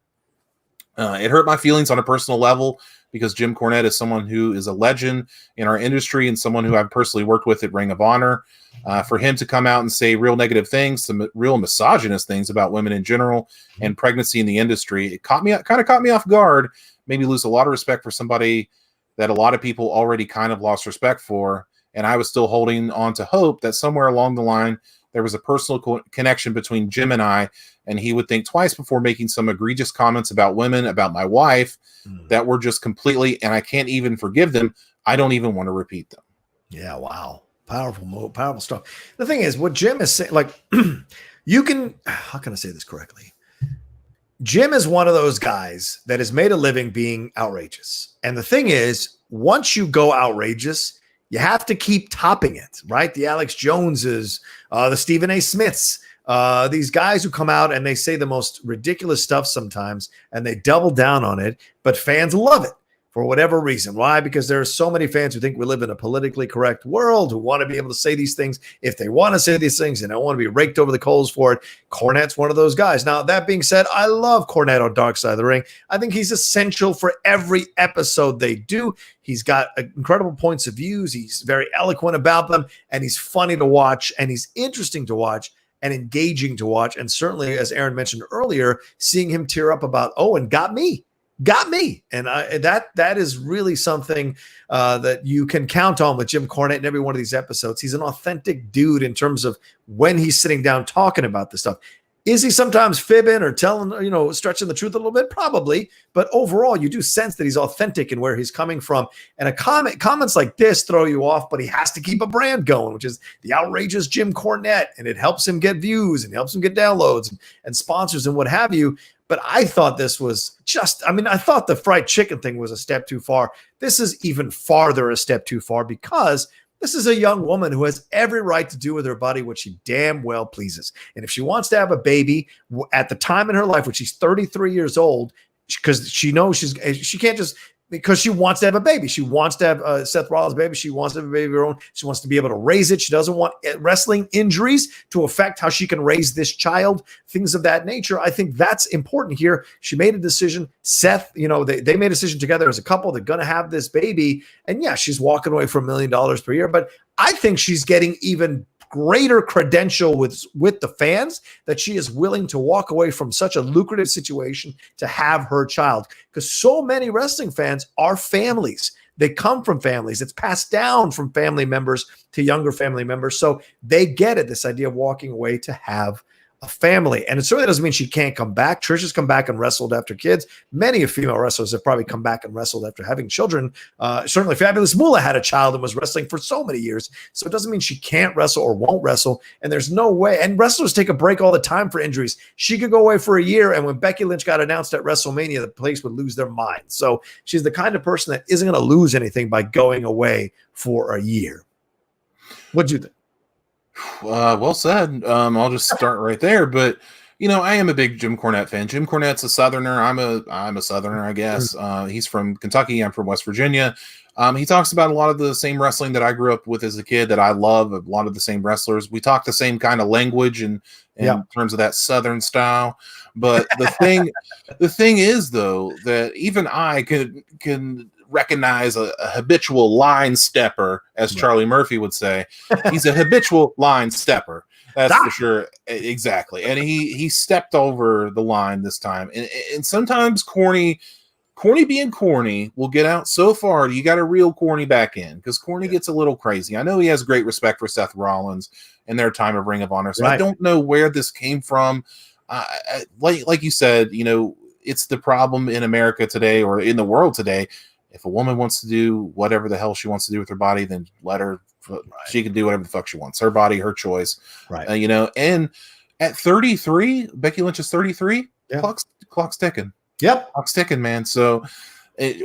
It hurt my feelings on a personal level because Jim Cornette is someone who is a legend in our industry and someone who I've personally worked with at Ring of Honor. For him to come out and say real negative things, some real misogynist things about women in general and pregnancy in the industry, it kind of caught me off guard, made me lose a lot of respect for somebody that a lot of people already kind of lost respect for. And I was still holding on to hope that somewhere along the line, there was a personal connection between Jim and I, and he would think twice before making some egregious comments about women, about my wife, that were just completely, and I can't even forgive them. I don't even want to repeat them. Yeah, wow. Powerful stuff. The thing is, what Jim is saying, like, how can I say this correctly? Jim is one of those guys that has made a living being outrageous. And the thing is, once you go outrageous, you have to keep topping it, right? The Alex Joneses, the Stephen A. Smiths, these guys who come out and they say the most ridiculous stuff sometimes, and they double down on it, but fans love it for whatever reason. Why? Because there are so many fans who think we live in a politically correct world, who want to be able to say these things if they want to say these things and don't want to be raked over the coals for it. Cornette's one of those guys. Now, that being said, I love Cornette on Dark Side of the Ring. I think he's essential for every episode they do. He's got incredible points of views. He's very eloquent about them, and he's funny to watch, and he's interesting to watch and engaging to watch. And certainly, as Aaron mentioned earlier, seeing him tear up about Owen got me. And that is really something that you can count on with Jim Cornette in every one of these episodes. He's an authentic dude in terms of when he's sitting down talking about this stuff. Is he sometimes fibbing or telling, stretching the truth a little bit? Probably. But overall, you do sense that he's authentic in where he's coming from. And comments like this throw you off, but he has to keep a brand going, which is the outrageous Jim Cornette. And it helps him get views and helps him get downloads and sponsors and what have you. But I thought this was I thought the fried chicken thing was a step too far. This is even farther a step too far because this is a young woman who has every right to do with her body what she damn well pleases. And if she wants to have a baby at the time in her life, when she's 33 years old, because she knows she can't just, because she wants to have a baby. She wants to have Seth Rollins' baby. She wants to have a baby of her own. She wants to be able to raise it. She doesn't want wrestling injuries to affect how she can raise this child, things of that nature. I think that's important here. She made a decision. Seth, they made a decision together as a couple. They're going to have this baby. And yeah, she's walking away from $1 million per year. But I think she's getting even greater credential with the fans that she is willing to walk away from such a lucrative situation to have her child, because so many wrestling fans are families. They come from families. It's passed down from family members to younger family members. So they get it, this idea of walking away to have a family. And it certainly doesn't mean she can't come back. Trisha's come back and wrestled after kids. Many of female wrestlers have probably come back and wrestled after having children. Certainly Fabulous Moolah had a child and was wrestling for so many years. So it doesn't mean she can't wrestle or won't wrestle. And there's no way. And wrestlers take a break all the time for injuries. She could go away for a year. And when Becky Lynch got announced at WrestleMania, the place would lose their mind. So she's the kind of person that isn't going to lose anything by going away for a year. What'd you think? Well said. I'll just start right there. But I am a big Jim Cornette fan. Jim Cornette's a Southerner. I'm a Southerner, I guess. He's from Kentucky. I'm from West Virginia. He talks about a lot of the same wrestling that I grew up with as a kid that I love. A lot of the same wrestlers. We talk the same kind of language in terms of that Southern style. But the thing is, though, that even I can recognize a habitual line stepper, as Charlie Murphy would say. He's a habitual line stepper. That's for sure. Exactly. And he stepped over the line this time. And sometimes corny being corny will get out so far. You got to reel corny back in, because corny gets a little crazy. I know he has great respect for Seth Rollins and their time of Ring of Honor. So I don't know where this came from. Like you said, you know, it's the problem in America today, or in the world today. If a woman wants to do whatever the hell she wants to do with her body, then let her. She can do whatever the fuck she wants. Her body, her choice. Right. You know, and at 33, Becky Lynch is 33. Clock's ticking. Yep. Clock's ticking, man. So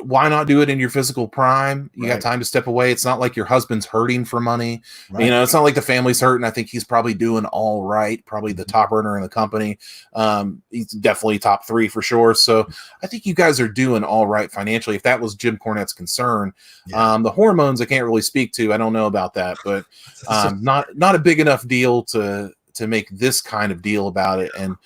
why not do it in your physical prime? You got time to step away. It's not like your husband's hurting for money. You know, it's not like the family's hurting. I think he's probably doing all right. Probably the top earner in the company. He's definitely top 3 for sure. So I think you guys are doing all right financially, if that was Jim Cornette's concern. The hormones I can't really speak to. I don't know about that, but not a big enough deal to make this kind of deal about it. And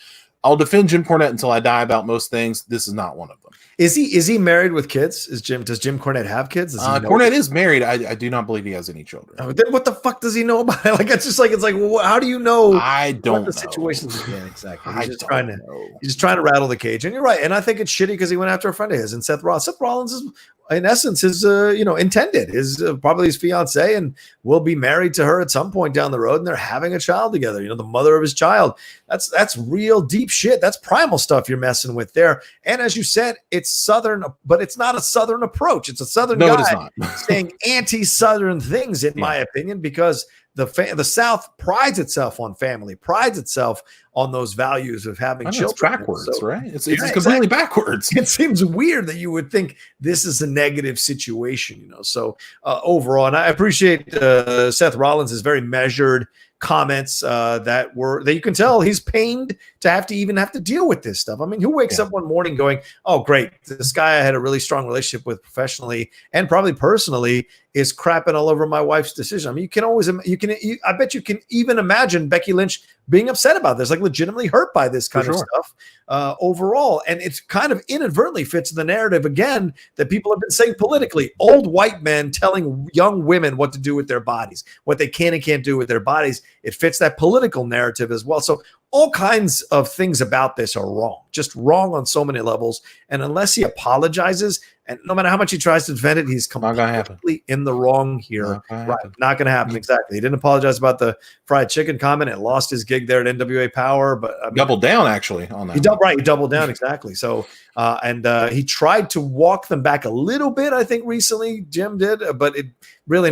I'll defend Jim Cornette until I die about most things. This is not one of them. Is he married with kids? Does Jim Cornette have kids? Cornette is married. I do not believe he has any children. Then what the fuck does he know about it? Like, it's like, well, how do you know? I don't know. The situation's in. Exactly. He's just trying to rattle the cage. And you're right. And I think it's shitty because he went after a friend of his, and Seth Rollins. Seth Rollins is, in essence, his intended, his probably his fiance, and will be married to her at some point down the road, and they're having a child together. You know, the mother of his child. That's real deep shit. That's primal stuff you're messing with there. And as you said, it's Southern, but it's not a Southern approach. It's a Southern guy it is not. saying anti-Southern things, in my opinion, because the South prides itself on family, prides itself on those values of having children. It's backwards, right? It's completely backwards. It seems weird that you would think this is a negative situation, you know. So overall, and I appreciate Seth Rollins' very measured comments that you can tell he's pained to have to deal with this stuff. I mean, who wakes up one morning going, "Oh, great, this guy I had a really strong relationship with professionally and probably personally is crapping all over my wife's decision." I mean, I bet you can even imagine Becky Lynch being upset about this, like legitimately hurt by this kind of stuff overall. And it's kind of inadvertently fits the narrative again that people have been saying politically. Old white men telling young women what to do with their bodies, what they can and can't do with their bodies. It fits that political narrative as well. So all kinds of things about this are wrong, just wrong on so many levels. And unless he apologizes, and no matter how much he tries to defend it, he's completely in the wrong here. Not going to happen. Exactly. He didn't apologize about the fried chicken comment. It lost his gig there at NWA Power, but doubled down actually on that. He doubled down. Exactly. So, he tried to walk them back a little bit, I think recently Jim did, but it really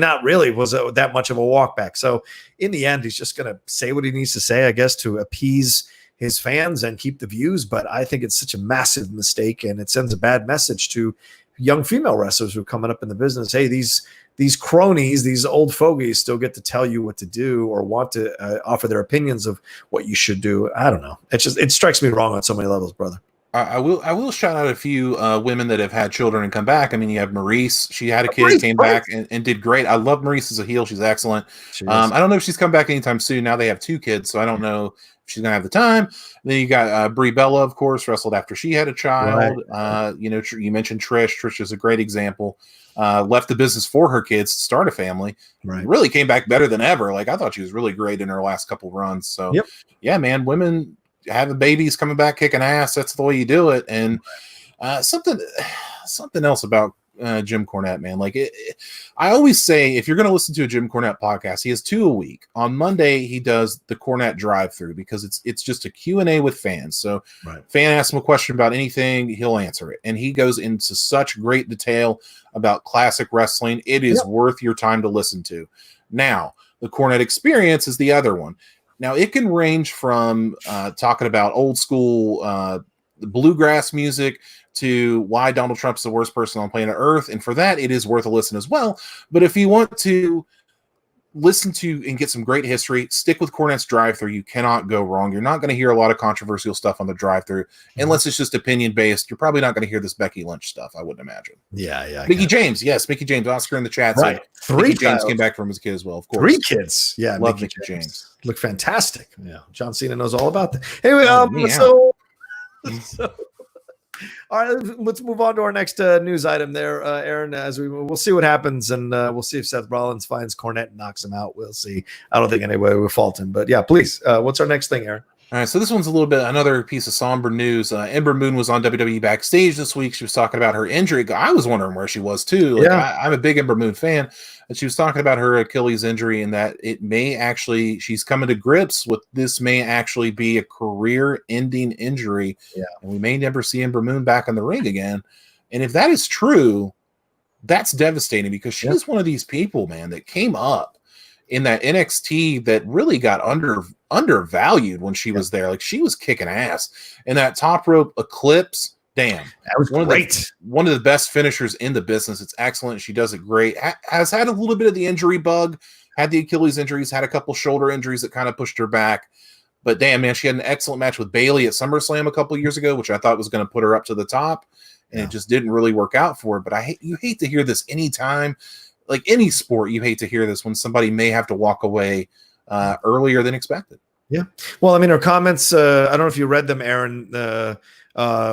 was that much of a walk back. So in the end, he's just going to say what he needs to say, I guess, to appease his fans and keep the views. But I think it's such a massive mistake, and it sends a bad message to young female wrestlers who are coming up in the business. Hey, these cronies, these old fogies still get to tell you what to do or want to offer their opinions of what you should do. I don't know. It strikes me wrong on so many levels, brother. I will shout out a few women that have had children and come back. I mean, you have Maurice. She had a kid, came back and did great. I love Maurice as a heel. She's excellent. I don't know if she's come back anytime soon. Now they have 2 kids, so I don't know if she's going to have the time. Then you got Brie Bella, of course, wrestled after she had a child. You mentioned Trish. Trish is a great example. Left the business for her kids to start a family. Really came back better than ever. Like, I thought she was really great in her last couple runs. So, yeah, man, women having babies, coming back, kicking ass. That's the way you do it. And something else about Jim Cornette, man. Like, I always say, if you're going to listen to a Jim Cornette podcast, he has 2 a week. On Monday, he does the Cornette drive-through because it's just a Q&A with fans. So, fan asks him a question about anything, he'll answer it, and he goes into such great detail about classic wrestling. It is worth your time to listen to. Now, the Cornette Experience is the other one. Now, it can range from talking about old school bluegrass music to why Donald Trump's the worst person on planet Earth. And for that, it is worth a listen as well. But if you want to listen to and get some great history, stick with Cornette's drive-through. You cannot go wrong. You're not going to hear a lot of controversial stuff on the drive-through unless it's just opinion-based. You're probably not going to hear this Becky Lynch stuff, I wouldn't imagine. Yeah. Mickey James. Yes, Mickey James. Oscar in the chat. Right. So Mickey James came back from his kid as well, of course. 3 kids. Yeah. Love Mickey James. Look fantastic. Yeah. John Cena knows all about that. Anyway, All right, let's move on to our next news item there, Aaron. As we'll see what happens, and we'll see if Seth Rollins finds Cornette and knocks him out. We'll see. I don't think anybody will fault him, but yeah, please. What's our next thing, Aaron? All right, so this one's a little bit another piece of somber news. Ember Moon was on WWE Backstage this week. She was talking about her injury. I was wondering where she was too. Like, yeah, I'm a big Ember Moon fan, and she was talking about her Achilles injury and that it may actually, she's coming to grips with this may actually be a career-ending injury. Yeah, and we may never see Ember Moon back in the ring again. And if that is true, that's devastating because she's one of these people, man, that came up in that NXT that really got undervalued when she was there. Like, she was kicking ass. And that top rope eclipse, damn. That was great. One of the best finishers in the business. It's excellent. She does it great. Has had a little bit of the injury bug, had the Achilles injuries, had a couple shoulder injuries that kind of pushed her back. But damn, man, she had an excellent match with Bayley at SummerSlam a couple years ago, which I thought was going to put her up to the top. And it just didn't really work out for her. But you hate to hear this anytime. Like any sport, you hate to hear this when somebody may have to walk away earlier than expected. Yeah. Well, I mean, her comments, I don't know if you read them, Aaron,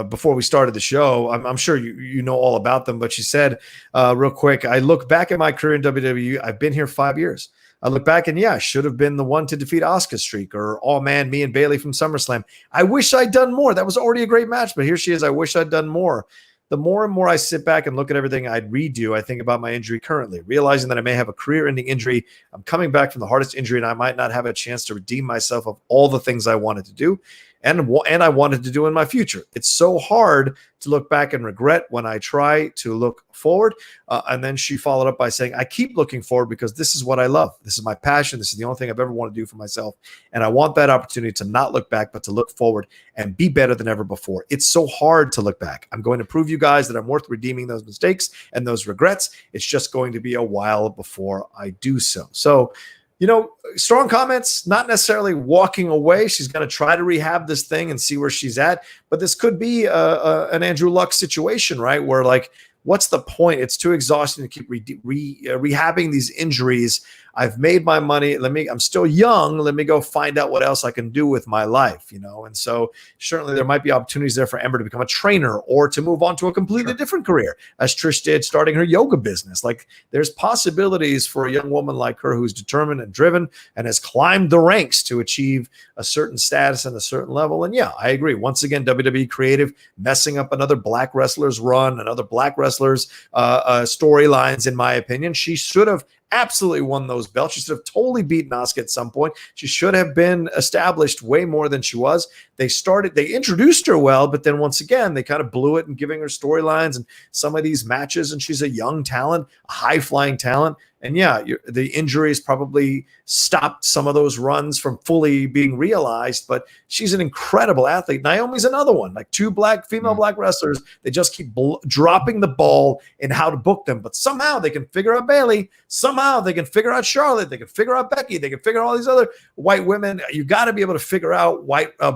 before we started the show. I'm sure you know all about them, but she said real quick, I look back at my career in WWE. I've been here 5 years. I look back and I should have been the one to defeat Asuka Streak or me and Bayley from SummerSlam. I wish I'd done more. That was already a great match, but here she is. I wish I'd done more. The more and more I sit back and look at everything I'd redo, I think about my injury currently, realizing that I may have a career-ending injury. I'm coming back from the hardest injury, and I might not have a chance to redeem myself of all the things I wanted to do and I wanted to do in my future. It's so hard to look back and regret when I try to look forward. And then she followed up by saying, I keep looking forward because this is what I love. This is my passion. This is the only thing I've ever wanted to do for myself. And I want that opportunity to not look back, but to look forward and be better than ever before. It's so hard to look back. I'm going to prove you guys that I'm worth redeeming those mistakes and those regrets. It's just going to be a while before I do so. So, strong comments, not necessarily walking away. She's going to try to rehab this thing and see where she's at. But this could be an Andrew Luck situation, right? Where what's the point? It's too exhausting to keep rehabbing these injuries. I've made my money. I'm still young. Let me go find out what else I can do with my life, And so certainly there might be opportunities there for Ember to become a trainer or to move on to a completely different career, as Trish did starting her yoga business. There's possibilities for a young woman like her who's determined and driven and has climbed the ranks to achieve a certain status and a certain level. And I agree. Once again, WWE creative messing up another black wrestler's run, another black wrestler's storylines, in my opinion. She should have absolutely won those belts. She should have totally beaten Asuka at some point. She should have been established way more than she was. They introduced her well, but then once again, they kind of blew it in giving her storylines and some of these matches. And she's a young talent, a high-flying talent. And the injuries probably stopped some of those runs from fully being realized, but she's an incredible athlete. Naomi's another one, like two female black wrestlers. They just keep dropping the ball in how to book them, but somehow they can figure out Bayley. Somehow they can figure out Charlotte. They can figure out Becky. They can figure out all these other white women. You got to be able to figure out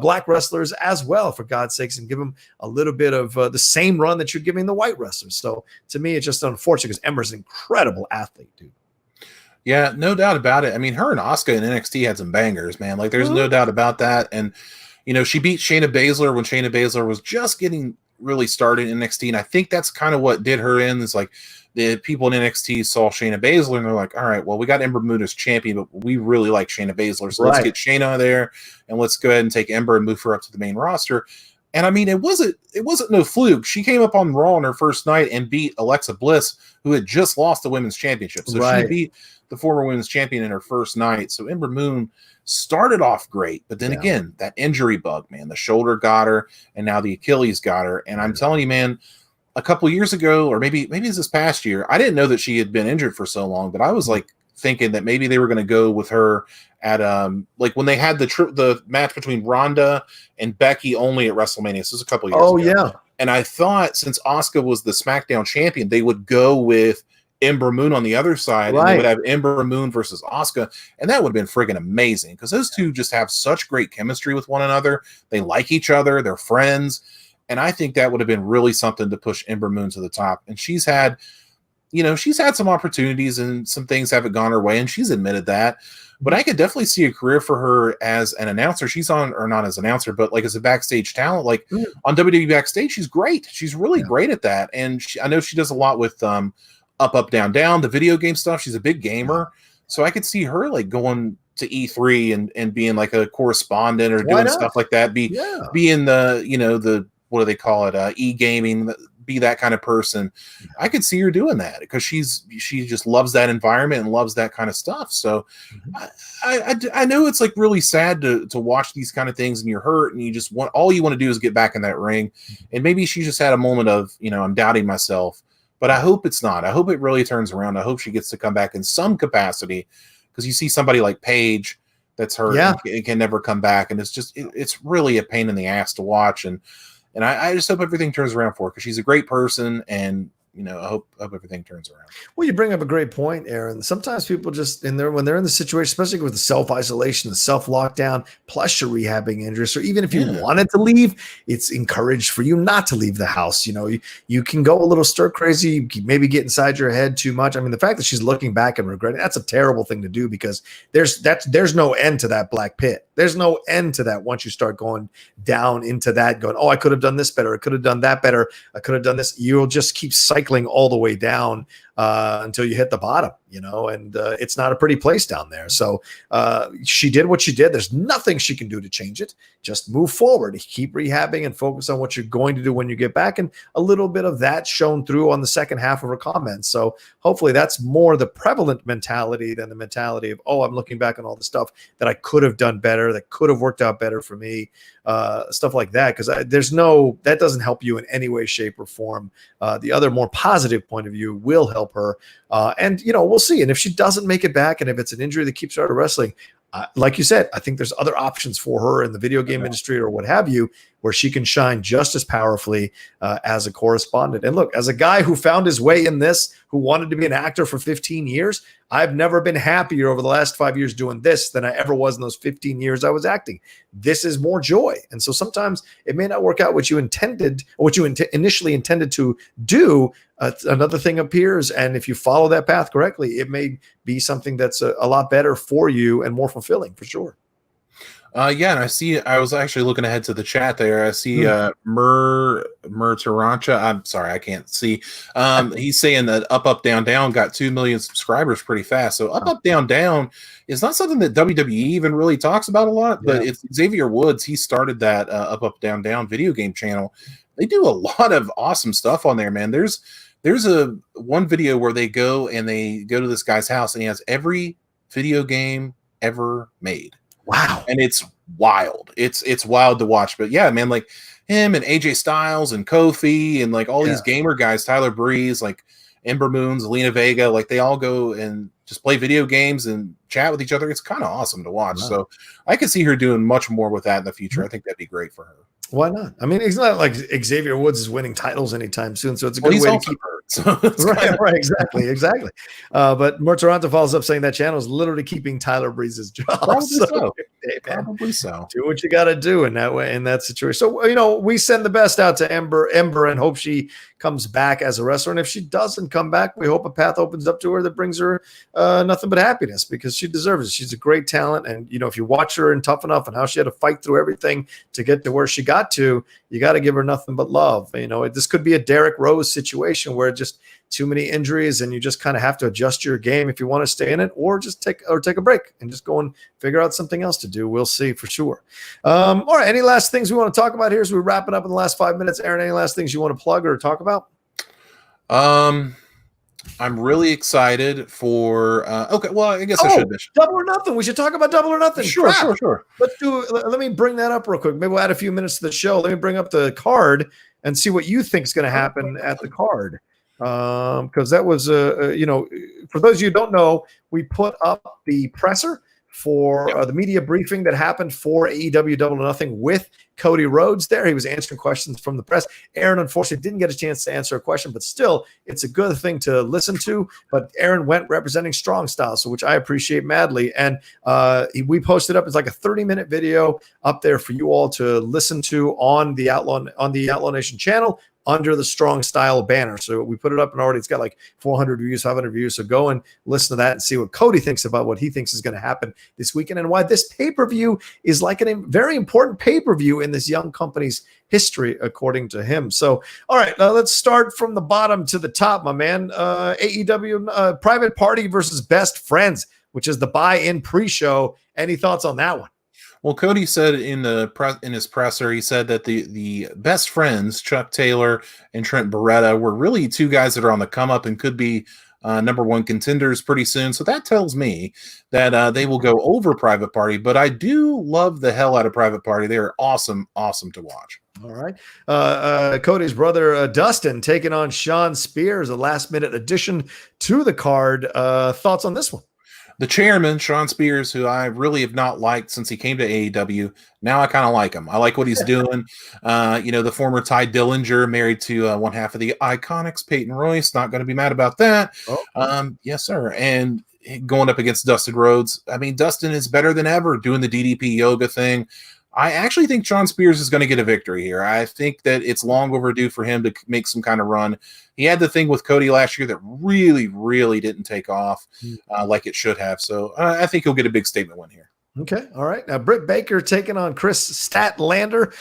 black wrestlers as well, for God's sakes, and give them a little bit of the same run that you're giving the white wrestlers. So to me, it's just unfortunate because Ember's an incredible athlete, dude. Yeah, no doubt about it. I mean, her and Asuka in NXT had some bangers, man. There's no doubt about that. And, she beat Shayna Baszler when Shayna Baszler was just getting really started in NXT. And I think that's kind of what did her in. Is the people in NXT saw Shayna Baszler and they're like, all right, well, we got Ember Moon as champion, but we really like Shayna Baszler. So let's get Shayna there and let's go ahead and take Ember and move her up to the main roster. And I mean, it wasn't no fluke. She came up on Raw on her first night and beat Alexa Bliss, who had just lost the Women's Championship. So she beat the former Women's Champion in her first night. So Ember Moon started off great, but then again, that injury bug, man, the shoulder got her, and now the Achilles got her. And I'm telling you, man, a couple years ago, or maybe it's this past year, I didn't know that she had been injured for so long, but I was thinking that maybe they were going to go with her at when they had the match between Ronda and Becky only at WrestleMania. This was a couple years ago. Yeah. And I thought since Asuka was the SmackDown champion, they would go with Ember Moon on the other side, and they would have Ember Moon versus Asuka, and that would have been friggin' amazing because those two just have such great chemistry with one another. They like each other, they're friends, and I think that would have been really something to push Ember Moon to the top. And she's had she's had some opportunities and some things haven't gone her way, and she's admitted that. But I could definitely see a career for her as an announcer. She's on, or not as an announcer, but like as a backstage talent, like on WWE Backstage, she's great. She's really great at that. And I know she does a lot with Up, Up, Down, Down, the video game stuff. She's a big gamer. So I could see her like going to E3 and being like a correspondent or doing stuff like that. Be in the, what do they call it? E-gaming, be that kind of person. I could see her doing that because she just loves that environment and loves that kind of stuff. So I know it's like really sad to watch these kind of things and you're hurt and you just all you want to do is get back in that ring. And maybe she just had a moment of, I'm doubting myself, but I hope it's not. I hope it really turns around. I hope she gets to come back in some capacity, because you see somebody like Paige that's hurt and can never come back. And it's really a pain in the ass to watch. And I just hope everything turns around for her, because she's a great person, and I hope everything turns around. Well, you bring up a great point, Aaron. Sometimes people just when they're in the situation, especially with the self-isolation, the self-lockdown, plus you're rehabbing injuries, or even if you wanted to leave, it's encouraged for you not to leave the house. You can go a little stir crazy, maybe get inside your head too much. I mean, the fact that she's looking back and regretting, that's a terrible thing to do, because there's no end to that black pit. There's no end to that once you start going down into that, going, oh, I could have done this better. I could have done that better. I could have done this. You'll just keep cycling all the way down until you hit the bottom, and it's not a pretty place down there. So she did what she did. There's nothing she can do to change it. Just move forward, keep rehabbing, and focus on what you're going to do when you get back. And a little bit of that shown through on the second half of her comments. So hopefully that's more the prevalent mentality than the mentality of, oh, I'm looking back on all the stuff that I could have done better, that could have worked out better for me, stuff like that. Because that doesn't help you in any way, shape, or form. The other more positive point of view will help her. And we'll see. And if she doesn't make it back, and if it's an injury that keeps her out of wrestling, like you said, I think there's other options for her in the video game industry or what have you, where she can shine just as powerfully as a correspondent. And look, as a guy who found his way in this, who wanted to be an actor for 15 years, I've never been happier over the last 5 years doing this than I ever was in those 15 years I was acting. This is more joy. And so sometimes it may not work out what you intended, or what you initially intended to do. Another thing appears, and if you follow that path correctly, it may be something that's a lot better for you and more fulfilling, for sure. And I was actually looking ahead to the chat there. I see Tarancha. I'm sorry, I can't see. He's saying that Up, Up, Down, Down got 2 million subscribers pretty fast. So Up, Up, Down, Down is not something that WWE even really talks about a lot, but it's Xavier Woods. He started that Up, Up, Down, Down video game channel. They do a lot of awesome stuff on there, man. There's one video where they go to this guy's house, and he has every video game ever made. Wow. And it's wild. It's wild to watch. But yeah, man, like him and AJ Styles and Kofi and like all these gamer guys, Tyler Breeze, like Ember Moon, Zelina Vega, like they all go and just play video games and chat with each other. It's kind of awesome to watch. Wow. So I could see her doing much more with that in the future. I think that'd be great for her. Why not? I mean, it's not like Xavier Woods is winning titles anytime soon, so it's a good way to keep her. So right, exactly. But Toronto follows up saying that channel is literally keeping Tyler Breeze's job. Probably so. Do what you got to do in that situation. So we send the best out to Ember, and hope she comes back as a wrestler. And if she doesn't come back, we hope a path opens up to her that brings her nothing but happiness, because she deserves it. She's a great talent, and if you watch her in Tough Enough and how she had to fight through everything to get to where she got to, you got to give her nothing but love. This could be a Derrick Rose situation where just too many injuries and you just kind of have to adjust your game if you want to stay in it, or just take a break and just go and figure out something else to do. We'll see for sure. All right. Any last things we want to talk about here as we wrap it up in the last 5 minutes? Aaron, any last things you want to plug or talk about? I'm really excited for okay. Well, I guess I should mention Double or Nothing. We should talk about Double or Nothing. Sure. Let me bring that up real quick. Maybe we'll add a few minutes to the show. Let me bring up the card and see what you think is going to happen at the card. Because that was for those of you who don't know, we put up the presser for the media briefing that happened for AEW Double or Nothing with Cody Rhodes there. He was answering questions from the press. Aaron, unfortunately, didn't get a chance to answer a question, but still, it's a good thing to listen to. But Aaron went representing Strong Style, so which I appreciate madly. And we posted up, it's like a 30-minute video up there for you all to listen to on the Outlaw Nation channel, under the Strong Style banner. So we put it up and already it's got like 400 views, 500 views. So go and listen to that and see what Cody thinks about what he thinks is going to happen this weekend and why this pay-per-view is like a very important pay-per-view in this young company's history, according to him. So, all right, let's start from the bottom to the top, my man. AEW Private Party versus Best Friends, which is the buy-in pre-show. Any thoughts on that one? Well, Cody said in his presser, he said that the Best Friends, Chuck Taylor and Trent Beretta, were really two guys that are on the come up and could be number one contenders pretty soon. So that tells me that they will go over Private Party. But I do love the hell out of Private Party. They are awesome to watch. All right. Cody's brother, Dustin, taking on Sean Spears, a last-minute addition to the card. Thoughts on this one? The chairman, Sean Spears, who I really have not liked since he came to AEW. Now I kind of like him. I like what he's doing. The former Ty Dillinger, married to one half of the Iconics, Peyton Royce. Not going to be mad about that. Oh. Yes, sir. And going up against Dustin Rhodes. I mean, Dustin is better than ever doing the DDP yoga thing. I actually think Sean Spears is going to get a victory here. I think that it's long overdue for him to make some kind of run. He had the thing with Cody last year that really, really didn't take off like it should have. So I think he'll get a big statement win here. Okay. All right. Now, Britt Baker taking on Chris Statlander.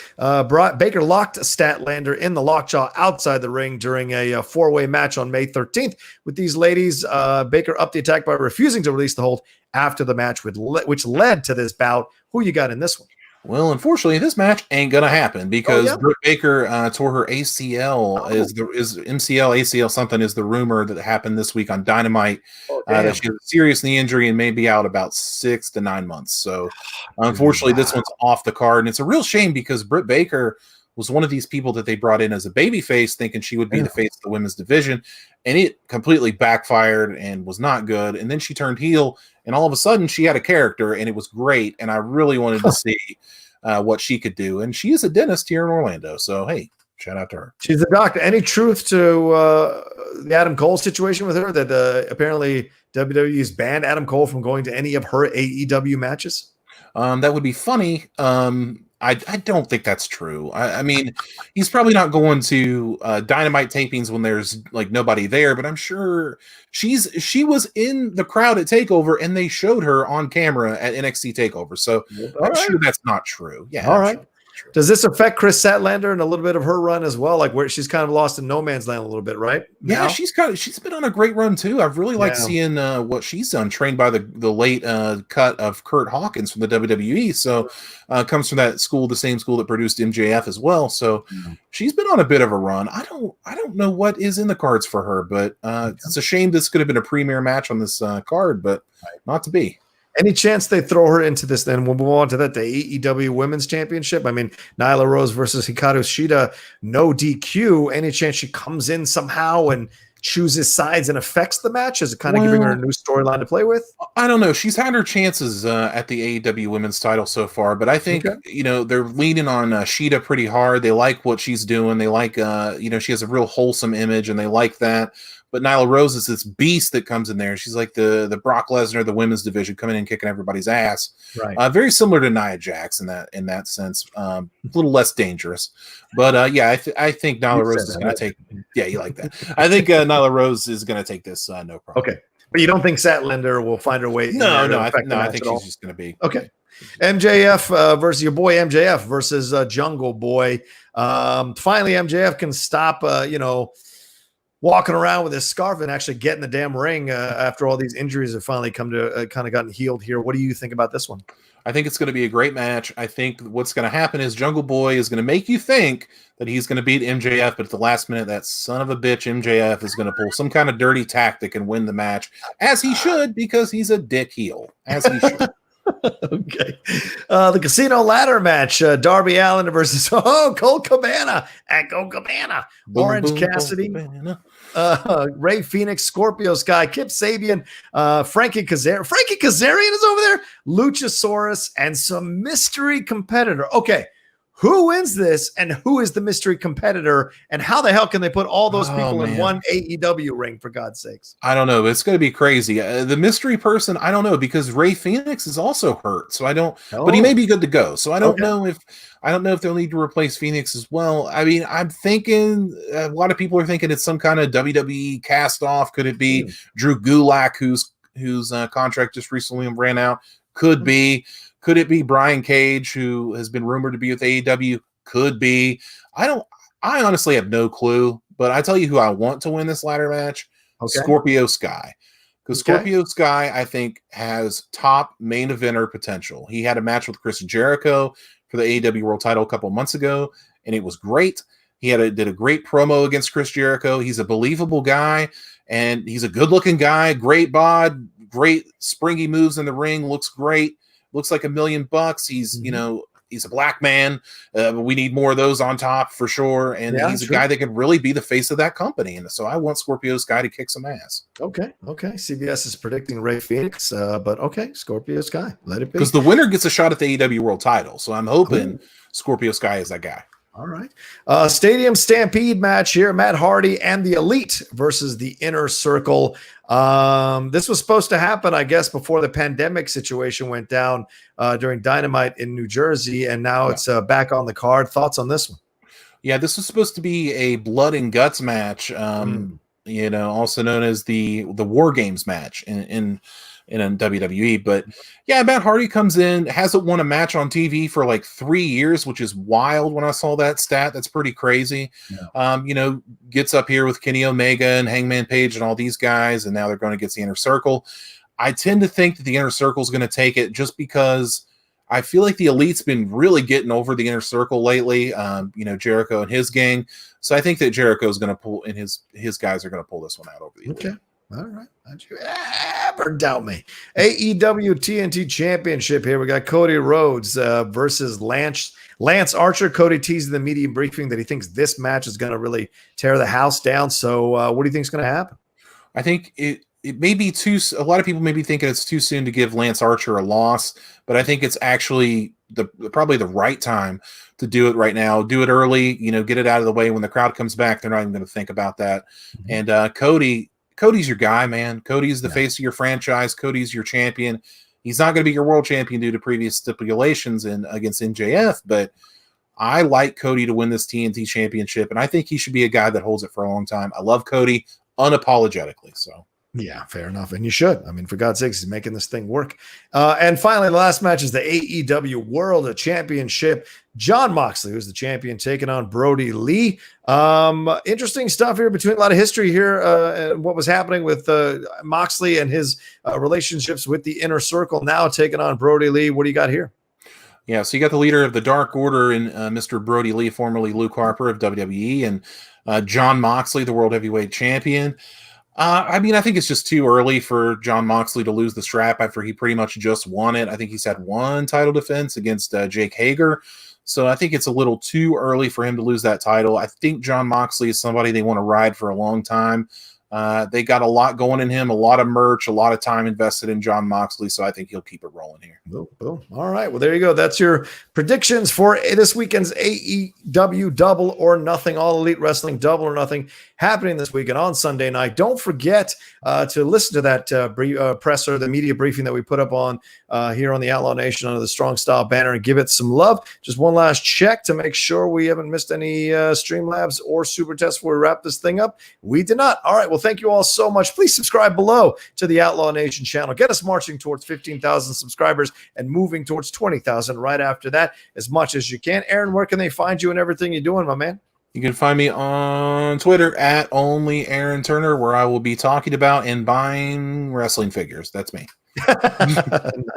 Baker locked Statlander in the lockjaw outside the ring during a four-way match on May 13th. With these ladies, Baker upped the attack by refusing to release the hold after the match, which led to this bout. Who you got in this one? Well, unfortunately, this match ain't gonna happen because Britt Baker tore her ACL. Is MCL ACL something is the rumor that happened this week on Dynamite that she has a serious knee injury and may be out about 6 to 9 months. So, unfortunately, this one's off the card, and it's a real shame because Britt Baker was one of these people that they brought in as a babyface, thinking she would be the face of the women's division, and it completely backfired and was not good. And then she turned heel, and all of a sudden she had a character, and it was great. And I really wanted to see what she could do. And she is a dentist here in Orlando, so hey, shout out to her. She's a doctor. Any truth to the Adam Cole situation with her? That apparently WWE's banned Adam Cole from going to any of her AEW matches. That would be funny. I don't think that's true. I mean, he's probably not going to Dynamite tapings when there's like nobody there, but I'm sure she was in the crowd at TakeOver and they showed her on camera at NXT TakeOver. So I'm sure that's not true. Yeah. All right. Sure. Does this affect Chris Statlander and a little bit of her run as well? Like where she's kind of lost in no man's land a little bit, right? Yeah, she's been on a great run too. I've really liked seeing what she's done, trained by the late cut of Kurt Hawkins from the WWE. So comes from that school, the same school that produced MJF as well. So she's been on a bit of a run. I don't know what is in the cards for her, but it's a shame this could have been a premier match on this card, but not to be. Any chance they throw her into this? Then we'll move on to that, the AEW Women's Championship. I mean, Nyla Rose versus Hikaru Shida, no DQ. Any chance she comes in somehow and chooses sides and affects the match? Is it kind of giving her a new storyline to play with? I don't know. She's had her chances at the AEW Women's title so far, but I think they're leaning on Shida pretty hard. They like what she's doing. They like she has a real wholesome image, and they like that. But Nyla Rose is this beast that comes in there. She's like the Brock Lesnar of the women's division, coming in and kicking everybody's ass. Right. Very similar to Nia Jax in that sense. A little less dangerous. But I think Nyla Rose is going to take. Yeah, you like that. I think Nyla Rose is going to take this. No problem. Okay, but you don't think Statlander will find her way? No. I think she's just going to be okay. MJF versus your boy MJF versus Jungle Boy. Finally, MJF can stop. Walking around with his scarf and actually get in the damn ring after all these injuries have finally come to kind of gotten healed here. What do you think about this one? I think it's going to be a great match. I think what's going to happen is Jungle Boy is going to make you think that he's going to beat MJF, but at the last minute, that son of a bitch MJF is going to pull some kind of dirty tactic and win the match, as he should, because he's a dick heel, as he should. Okay. The casino ladder match, Darby Allin versus Colt Cabana at Colt Cabana. Orange Cassidy, Ray Phoenix, Scorpio Sky, Kip Sabian, Frankie Kazarian. Frankie Kazarian is over there. Luchasaurus and some mystery competitor. Okay. Who wins this, and who is the mystery competitor, and how the hell can they put all those people in one AEW ring, for God's sakes? I don't know. It's going to be crazy. The mystery person, I don't know, because Rey Fenix is also hurt, so I don't. But he may be good to go. So I don't know if they'll need to replace Phoenix as well. I mean, I'm thinking a lot of people are thinking it's some kind of WWE cast off. Could it be Drew Gulak, whose contract just recently ran out? Could be. Could it be Brian Cage, who has been rumored to be with AEW? Could be. I honestly have no clue, but I tell you who I want to win this ladder match. Scorpio Sky. Because Scorpio Sky, I think, has top main eventer potential. He had a match with Chris Jericho for the AEW World title a couple months ago, and it was great. He did a great promo against Chris Jericho. He's a believable guy, and he's a good-looking guy, great bod, great springy moves in the ring, looks great. Looks like $1 million. He's, he's a black man. We need more of those on top for sure. And he's a guy that could really be the face of that company. And so I want Scorpio Sky to kick some ass. Okay. CBS is predicting Rey Fenix, but Scorpio Sky, let it be. Because the winner gets a shot at the AEW World title. So I'm hoping Scorpio Sky is that guy. All right. Stadium Stampede match here. Matt Hardy and the Elite versus the Inner Circle. This was supposed to happen, I guess, before the pandemic situation went down during Dynamite in New Jersey, and now it's back on the card. Thoughts on this one? Yeah, this was supposed to be a blood and guts match, also known as the War Games match in WWE. But yeah, Matt Hardy comes in, hasn't won a match on TV for like 3 years, which is wild. When I saw that stat, that's pretty crazy. Gets up here with Kenny Omega and Hangman Page and all these guys, and now they're going against the Inner Circle. I tend to think that the Inner Circle is going to take it, just because I feel like the Elite's been really getting over the Inner Circle lately. Jericho and his gang. So I think that Jericho is going to pull, and his guys are going to pull this one out over the Elite. Okay. All right. Don't you ever doubt me. AEW TNT Championship here. We got Cody Rhodes versus Lance Archer. Cody teased in the media briefing that he thinks this match is going to really tear the house down. So what do you think is going to happen? I think it may be a lot of people may be thinking it's too soon to give Lance Archer a loss, but I think it's actually probably the right time to do it right now. Do it early, get it out of the way. When the crowd comes back, they're not even going to think about that. Mm-hmm. And Cody's your guy, man. Cody's the face of your franchise. Cody's your champion. He's not going to be your world champion due to previous stipulations against MJF, but I like Cody to win this TNT championship, and I think he should be a guy that holds it for a long time. I love Cody unapologetically. So yeah, fair enough. And you should. I mean, for God's sakes, he's making this thing work. And finally, the last match is the AEW World Championship. Jon Moxley, who's the champion, taking on Brody Lee. Interesting stuff here, between a lot of history here, and what was happening with Moxley and his relationships with the Inner Circle, now taking on Brody Lee. What do you got here? Yeah, so you got the leader of the Dark Order in Mr. Brody Lee, formerly Luke Harper of WWE, and Jon Moxley, the World Heavyweight Champion. I think it's just too early for Jon Moxley to lose the strap after he pretty much just won it. I think he's had one title defense against Jake Hager. So I think it's a little too early for him to lose that title. I think Jon Moxley is somebody they want to ride for a long time. They got a lot going in him, a lot of merch, a lot of time invested in Jon Moxley. So I think he'll keep it rolling here. Boom, boom. All right. Well, there you go. That's your predictions for this weekend's AEW Double or Nothing, All Elite Wrestling Double or Nothing, happening this weekend on Sunday night. Don't forget to listen to that presser, the media briefing that we put up on here on the Outlaw Nation under the Strong Style banner, and give it some love. Just one last check to make sure we haven't missed any Streamlabs or Super Tests before we wrap this thing up. We did not. All right. Well, thank you all so much. Please subscribe below to the Outlaw Nation channel. Get us marching towards 15,000 subscribers and moving towards 20,000 right after that, as much as you can. Aaron, where can they find you and everything you're doing, my man? You can find me on Twitter at only Aaron Turner, where I will be talking about and buying wrestling figures. That's me.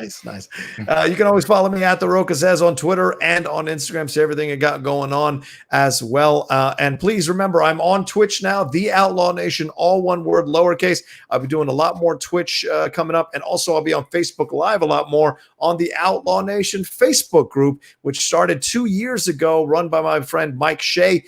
Nice. You can always follow me at The Rocha Says on Twitter and on Instagram. See everything I got going on as well. And please remember, I'm on Twitch now, The Outlaw Nation, all one word, lowercase. I'll be doing a lot more Twitch coming up. And also I'll be on Facebook Live a lot more on the Outlaw Nation Facebook group, which started 2 years ago, run by my friend Mike Shea.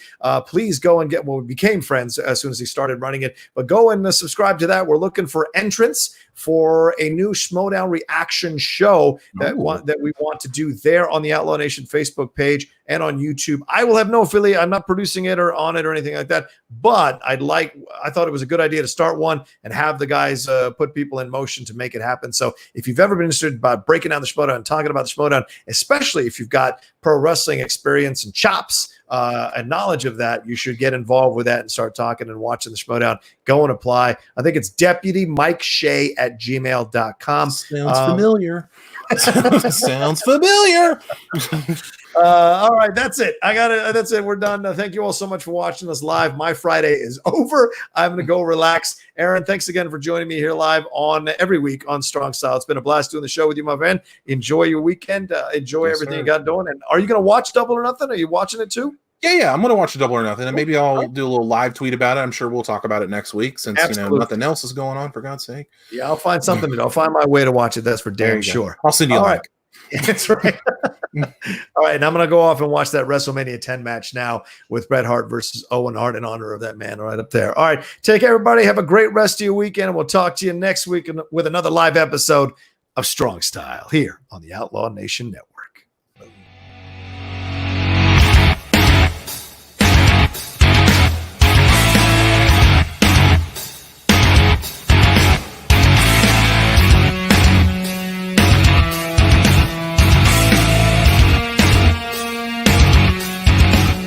Please go and we became friends as soon as he started running it. But go and subscribe to that. We're looking for entrants for a new Schmodown reaction show that we want to do there on the Outlaw Nation Facebook page. and on YouTube. I will have no affiliate. I'm not producing it or on it or anything like that, but I thought it was a good idea to start one and have the guys put people in motion to make it happen. So if you've ever been interested about breaking down the Schmodown and talking about the Schmodown, especially if you've got pro wrestling experience and chops and knowledge of that, you should get involved with that and start talking and watching the Schmodown. Go and apply. I think it's deputymikeshea@gmail.com. Sounds familiar. Sounds familiar. All right, that's it. That's it. We're done. Thank you all so much for watching us live. My Friday is over. I'm going to go relax. Aaron, thanks again for joining me here live on every week on Strong Style. It's been a blast doing the show with you, my friend. Enjoy your weekend. Enjoy everything you got doing. And are you going to watch Double or Nothing? Are you watching it too? Yeah. I'm going to watch a Double or Nothing, and maybe I'll do a little live tweet about it. I'm sure we'll talk about it next week since nothing else is going on, for God's sake. Yeah, I'll find something. I'll find my way to watch it. That's for damn sure. I'll send you a link. That's right. All right, and I'm going to go off and watch that WrestleMania 10 match now with Bret Hart versus Owen Hart in honor of that man right up there. All right, take care, everybody. Have a great rest of your weekend, and we'll talk to you next week with another live episode of Strong Style here on the Outlaw Nation Network.